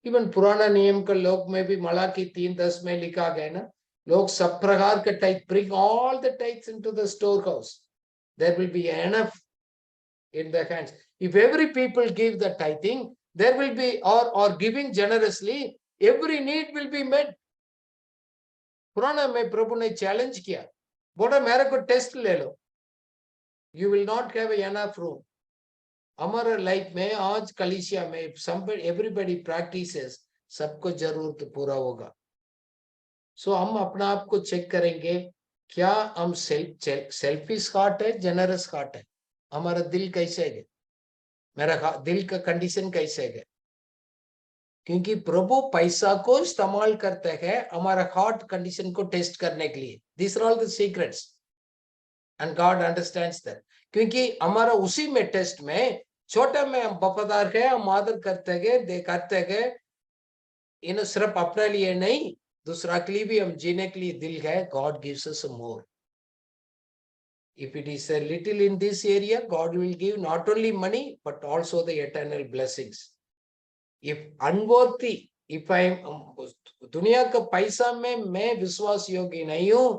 [SPEAKER 1] इवन पुराना नियम के लोग में भी मलाकी 3:10 में लिखा गया ना, लोग सब प्रकार के type, bring all the tithes into the storehouse, there will be enough in their hands. If every people give the tithing, there will be, or giving generously, every need will be met. पुराना में प्रभु ने challenge किया, बोला मेरे को test ले लो, you will not have enough room. हमारे life में आज कलीसिया में everybody practices, सबको जरूरत पूरा होगा. सो हम अपना आप को चेक करेंगे, क्या हम सेल्फिश हार्ट है, जेनरस हार्ट है, हमारा दिल कैसे है, मेरा दिल का कंडीशन कैसे है. क्योंकि प्रभु पैसा को इस्तेमाल करते हैं हमारा हार्ट कंडीशन को टेस्ट करने के लिए. This are all the secrets and God understands that. क्योंकि हमारा उसी में टेस्ट में छोटे में हम वफादार है, हम आदर करते हैं, इन सिर्फ अपने लिए नहीं, दूसरा के लिए भी हम जीने के लिए दिल है. God gives us more. If it is a little in this area, God will give not only money but also the eternal blessings. If unworthy, if I दुनिया का पैसा में मैं विश्वास योग्य नहीं हूं,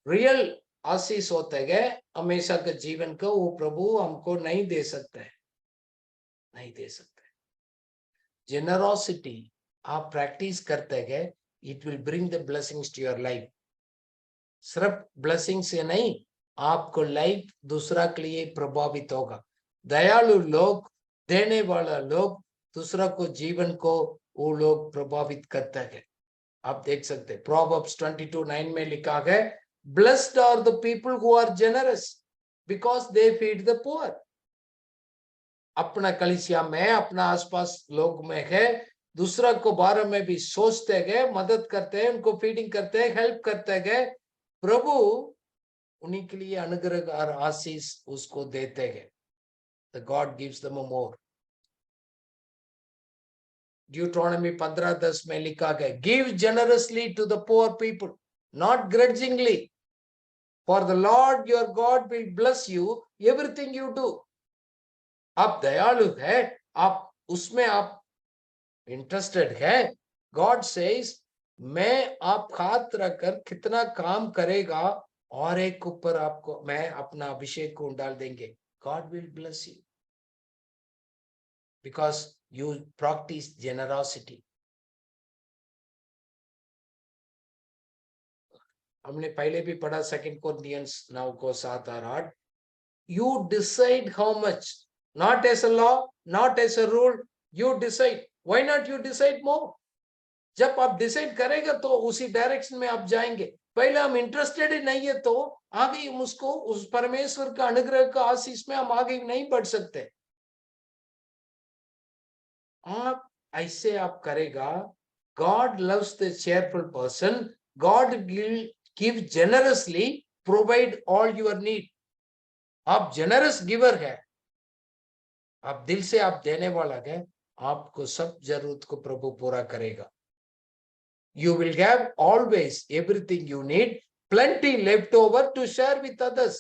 [SPEAKER 1] रियल आशीष होते गए हमेशा का जीवन का, वो प्रभु हमको नहीं दे सकते, नहीं दे सकते. जेनरोसिटी आप प्रैक्टिस करते गए, it will bring the blessings to your life. सिर्फ ब्लेसिंग से नहीं, आपको लाइफ दूसरा के लिए प्रभावित होगा. दयालु लोग, देने वाला लोग, दूसरा को जीवन को वो लोग प्रभावित करते हैं. आप देख सकते हैं प्रोवर्ब्स 22:9 में लिखा है, blessed are the people who are generous because they feed the poor. अपना कलीसिया में, अपना आसपास लोग में है, दूसरा को बारे में भी सोचते गए, मदद करते हैं, उनको फीडिंग करते हैं, हेल्प करते गए, प्रभु उन्हीं के लिए अनुग्रह और आशीष उसको देते हैं. The God gives them more. Deuteronomy 15:10 में लिखा गया, give generously to the poor people, not grudgingly, for the Lord your God will bless you everything you do. आप दयालु है, आप उसमें आप इंटरेस्टेड है. God says, मैं आप हाथ रखकर कितना काम करेगा और एक ऊपर आपको मैं अपना अभिषेक को डाल देंगे. God will bless you because you practice generosity. हमने पहले भी पढ़ा 2 Corinthians 9:7-8. You decide how much, not as a law, not as a rule. You decide. Why not you decide more? जब आप डिसाइड करेगा तो उसी डायरेक्शन में आप जाएंगे. पहले हम इंटरेस्टेड ही नहीं है तो आगे हम उसको, उस परमेश्वर का अनुग्रह का आशीष में हम आगे नहीं बढ़ सकते. आप ऐसे आप करेगा. God loves the cheerful person. God will give generously, provide all your need. आप generous giver है, आप दिल से आप देने वाला है, आपको सब जरूरत को प्रभु पूरा करेगा. You will have always everything you need, plenty left over to share with others.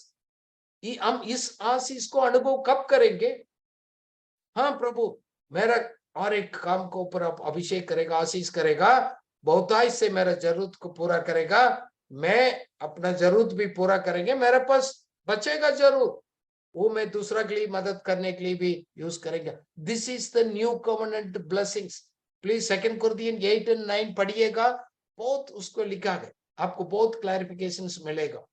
[SPEAKER 1] हम इस आशीष को अनुभव कब करेंगे? हाँ प्रभु मेरा और एक काम को ऊपर आप अभिषेक करेगा, आशीष करेगा, बहुतायत से मेरा जरूरत को पूरा करेगा, मैं अपना जरूरत भी पूरा करेंगे, मेरे पास बचेगा जरूर, वो मैं दूसरा के लिए मदद करने के लिए भी यूज करेंगे। This is the new covenant blessings. Please 2 Corinthians 8 और 9 पढ़िएगा, बहुत उसको लिखा है, आपको बहुत क्लैरिफिकेशंस मिलेगा।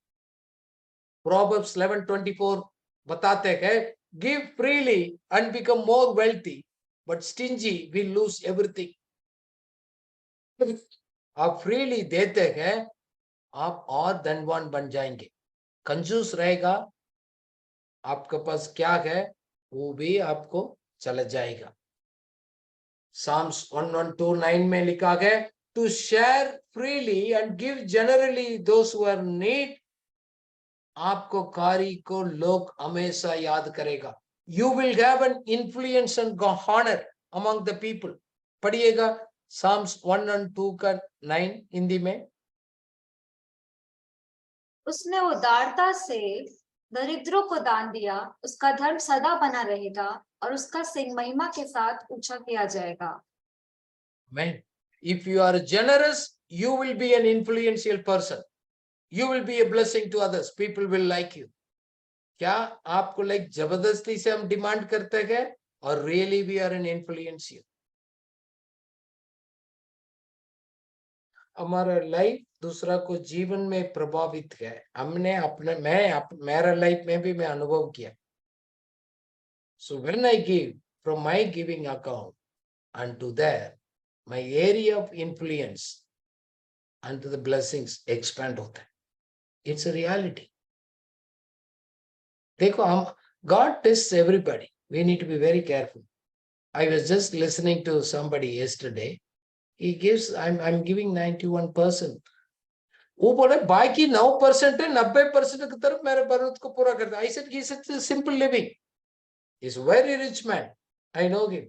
[SPEAKER 1] Proverbs 11:24 बताते हैं, give freely and become more wealthy, but stingy will lose everything. आप फ्रीली देते हैं, आप और धनवान बन जाएंगे। कंजूस रहेगा, आपके पास क्या है वो भी आपको चला जाएगा। Psalms 112:9 में लिखा है, to share freely and give generally those who are in need. आपको कार्य को लोग हमेशा याद करेगा। You will have an influence and honour among the people. पढ़िएगा Psalms 112 का 9 हिंदी में।
[SPEAKER 2] उसने उदारता से दरिद्रों को दान दिया, उसका धर्म सदा बना रहेगा और उसका सिंह महिमा के साथ ऊंचा किया जाएगा।
[SPEAKER 1] Amen. If you are generous, you will be an influential person. You will be a blessing to others. People will like you. क्या आपको लाइक जबरदस्ती से हम डिमांड करते हैं, और really we are an influential. हमारा लाइफ दूसरा को जीवन में प्रभावित है। हमने अपने मेरा लाइफ में भी मैं अनुभव किया। So when I give from my giving account unto that, my area of influence unto the blessings expand होता है। It's a reality. देखो हम God tests everybody. We need to be very careful. I was just listening to somebody yesterday. He gives, I'm giving 91%. वो बोले बाकी 9% है, 90% की तरफ मेरे जरूरत को पूरा करता है। I said, he said simple living. He's a very rich man. I know him.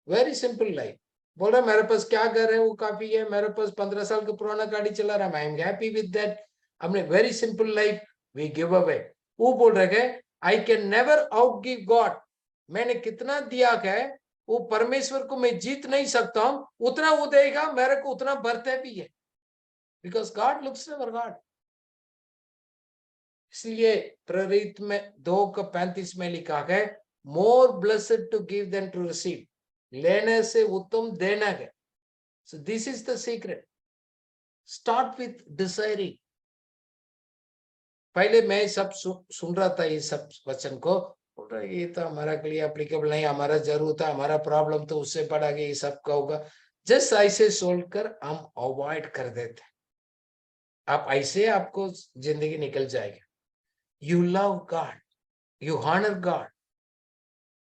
[SPEAKER 1] Very simple life. बोल रहा मेरे पास क्या घर है वो काफी है, मेरे पास 15 साल का पुराना गाड़ी चला रहा है, I am happy with that. हमने very simple life we give away. वो बोल रहे हैं I can never out give God. मैंने कितना दिया है वो परमेश्वर को मैं जीत नहीं सकता हूं, उतना वो देगा, मेरे को उतना भरते भी है, because God looks our God. इसलिए प्रेरित में 2:35 में लिखा है, more blessed to give than to receive. लेने से उत्तम देना है। So this is the secret. Start with desiring. पहले मैं सब सुन रहा था ये सब वचन को, बोल रहा ये तो हमारा के लिए एप्लीकेबल नहीं, हमारा जरूरत है, हमारा प्रॉब्लम तो उससे बड़ा ये सब का होगा। जस्ट ऐसे सोल्व कर हम अवॉइड कर देते। आप ऐसे आपको जिंदगी निकल जाएगी। You love God, you honour God,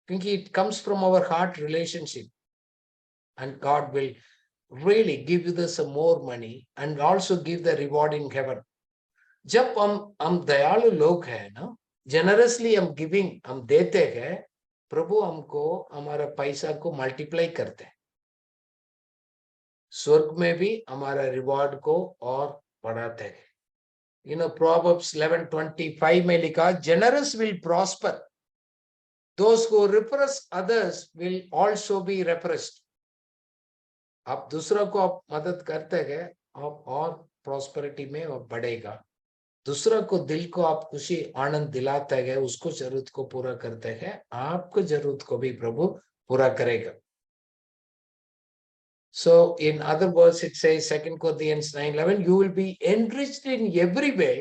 [SPEAKER 1] क्योंकि it comes from our heart relationship, and God will really give you some more money and also give the reward in heaven. जब हम दयालु लोग हैं ना, जेनरसली हम गिविंग हम देते हैं, प्रभु हमको हमारा पैसा को मल्टीप्लाई करते हैं, स्वर्ग में भी हमारा रिवॉर्ड को और बढ़ाते हैं। You know, Proverbs 11:25 में लिखा, generous will prosper, those who repress others will also be repressed. आप दूसरा को आप मदद करते हैं, आप और प्रॉस्पेरिटी में और बढ़ेगा। दूसरा को दिल को आप खुशी आनंद दिलाते हैं, उसको जरूरत को पूरा करते हैं, आपको जरूरत को भी प्रभु पूरा करेगा। So in other words, it says 2 Corinthians 9:11, you will be enriched in every way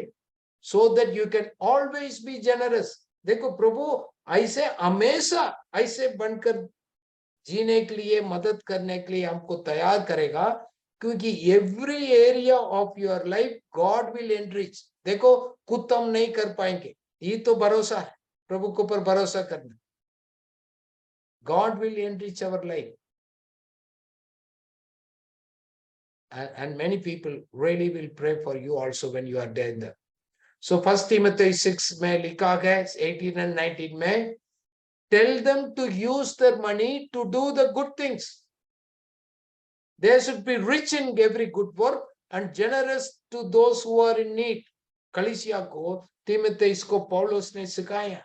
[SPEAKER 1] so that you can always be generous. देखो प्रभु ऐसे हमेशा ऐसे बनकर जीने के लिए, मदद करने के लिए हमको तैयार करेगा, क्योंकि every area of your life God will enrich. देखो खुद हम नहीं कर पाएंगे, ये तो भरोसा है, प्रभु के ऊपर भरोसा करना। God will enrich our life and many people really will pray for you also when you are dead. So 1 Timothy 6 में लिखा है 18 and 19 में, tell them to use their money to do the good things. They should be rich in every good work and generous to those who are in need. कलीसिया को, तीमुथियुस को पौलुस ने सिखाया,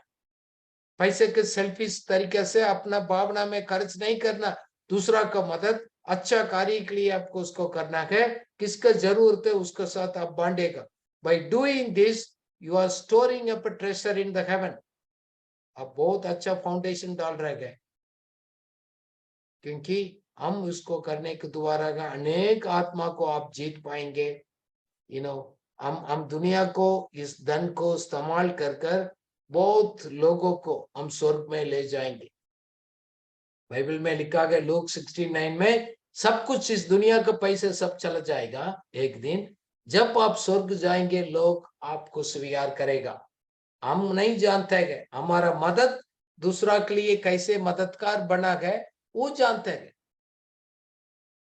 [SPEAKER 1] पैसे के सेल्फिश तरीके से अपना भावना में खर्च नहीं करना, दूसरा का मदद अच्छा कार्य के लिए आपको उसको करना है, किसका जरूरत है उसके साथ आप बांटेगा। By doing this you are storing up a treasure in the heaven. आप बहुत अच्छा फाउंडेशन डाल रहे हैं, क्योंकि हम उसको करने के द्वारा का अनेक आत्मा को आप जीत पाएंगे। यू नो, हम दुनिया को इस धन को इस्तेमाल कर कर बहुत लोगों को हम स्वर्ग में ले जाएंगे। बाइबल में लिखा गया लूक 69 में, सब कुछ इस दुनिया के पैसे सब चला जाएगा एक दिन, जब आप स्वर्ग जाएंगे लोग आपको स्वीकार करेगा। हम नहीं जानते हैं हमारा मदद दूसरा के लिए कैसे मददगार बना है, वो जानते हैं।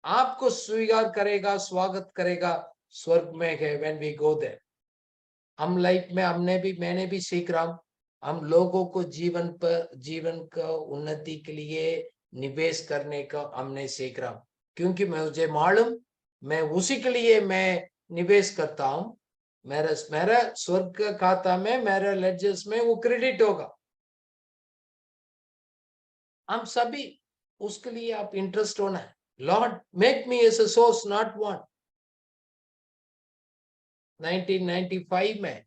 [SPEAKER 1] आपको स्वीकार करेगा, स्वागत करेगा स्वर्ग में है व्हेन वी गो देयर। हम लाइफ में मैंने भी सीख रहा हूं, हम लोगों को जीवन का उन्नति के लिए निवेश करने का हमने सीख रहा हूं, क्योंकि मुझे मालूम मैं उसी के लिए मैं निवेश करता हूं। मेरा स्वर्ग का खाता में, मेरा लेजर्स में वो क्रेडिट होगा। हम सभी उसके लिए आप इंटरेस्ट होना है। Lord make me as a source not one. 1995 में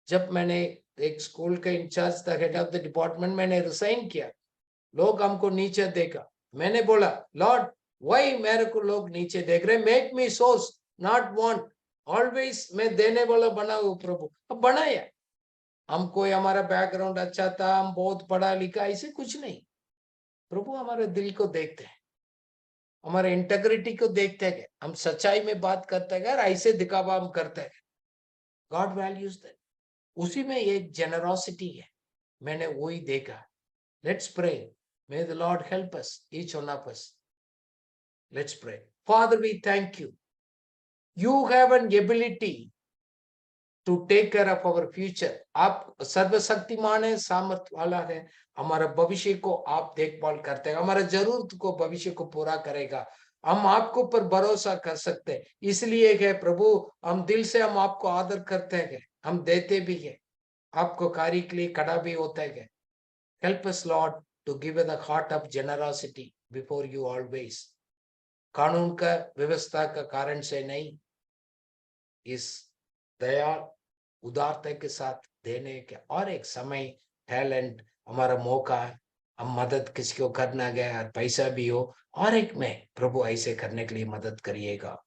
[SPEAKER 1] जब मैंने एक स्कूल का इंचार्ज था, हेड ऑफ द डिपार्टमेंट, मैंने रिजाइन किया, लोग हमको नीचे देखा। मैंने बोला लॉर्ड वाई मेरे को लोग नीचे देख रहे, make me source not want, always मैं देने वाला बना हूं प्रभु। अब बनाया, हम कोई हमारा बैकग्राउंड अच्छा था, हम बहुत पढ़ा लिखा, ऐसे कुछ नहीं। प्रभु हमारे दिल को देखते हैं, हमारे इंटेग्रिटी को देखते हैं, हम सच्चाई में बात करते हैं, ऐसे दिखावा हम करते हैं। God values that. उसी में एक जेनरोसिटी है, मैंने वही देखा। Let's pray, may the Lord help us, each one of us. Let's pray. Father we thank you, you have an ability to take care of our future. आप सर्वशक्तिमान है, सामर्थ्य वाला है, हमारा भविष्य को आप देखभाल करते हैं, हमारा जरूरत को भविष्य को पूरा करेगा। हम आपको पर भरोसा कर सकते हैं, इसलिए है प्रभु हम दिल से हम आपको आदर करते हैं, हम देते भी है, आपको कार्य के लिए खड़ा भी होता है। Help us Lord to give the heart of generosity before you always. कानून का व्यवस्था का कारण से नहीं, इस दया उदारता के साथ देने के, और एक समय टैलेंट हमारा मौका है, हम मदद किसी को करना गया और पैसा भी हो, और एक में प्रभु ऐसे करने के लिए मदद करिएगा।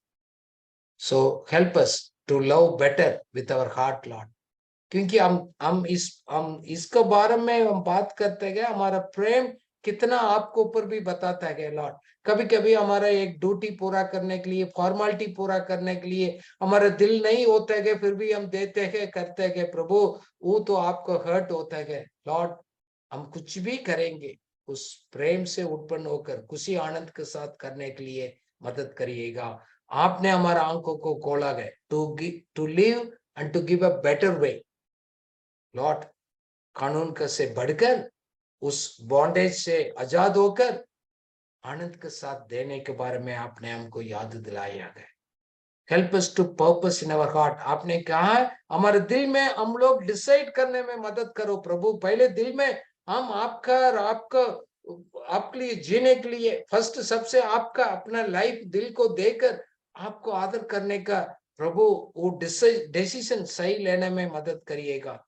[SPEAKER 1] So help us to love better with our heart Lord, क्योंकि हम इसके बारे में हम बात करते गए, हमारा प्रेम कितना आपको ऊपर भी बताता है लॉर्ड। कभी कभी हमारा एक ड्यूटी पूरा करने के लिए, फॉर्मेलिटी पूरा करने के लिए हमारा दिल नहीं होता है, फिर भी हम देते हैं, करते हैं प्रभु, वो तो आपको हर्ट होता है लॉर्ड। हम कुछ भी करेंगे उस प्रेम से उत्पन्न होकर खुशी आनंद के साथ करने के लिए मदद करिएगा। आपने हमारा आंखों को खोला है to live and to give a better way Lord. कानून का से बढ़कर, उस बॉन्डेज से आजाद होकर आनंद के साथ देने के बारे में आपने हमको याद दिलाया है। Help us to purpose in our heart. आपने कहा है हमारे दिल में हम लोग डिसाइड करने में मदद करो प्रभु। पहले दिल में हम आपका और आपके लिए जीने के लिए फर्स्ट सबसे आपका अपना लाइफ दिल को देकर आपको आदर करने का प्रभु वो डिसीजन सही लेने में मदद करिएगा।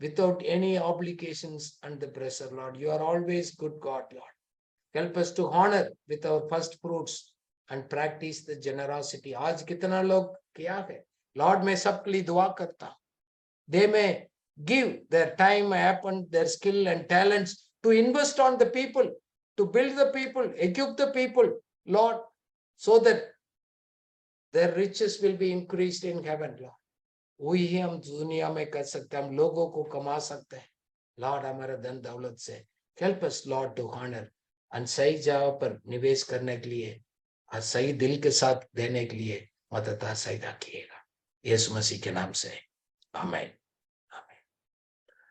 [SPEAKER 1] Without any obligations and the pressure, Lord. You are always good God, Lord. Help us to honor with our first fruits and practice the generosity. आज कितना लोग क्या है लॉर्ड, मैं सबके लिए दुआ करता हूँ, they may give their time, effort, their skill and talents to invest on the people, to build the people, equip the people, Lord, so that their riches will be increased in heaven, Lord. वही हम दुनिया में कर सकते हैं, हम लोगों को कमा सकते हैं लॉर्ड हमारे धन दौलत से। Help us Lord to honour, और सही जगह पर निवेश करने के लिए और सही दिल के साथ देने के लिए मदद सहायता किएगा, यीशु मसीह के नाम से आमीन।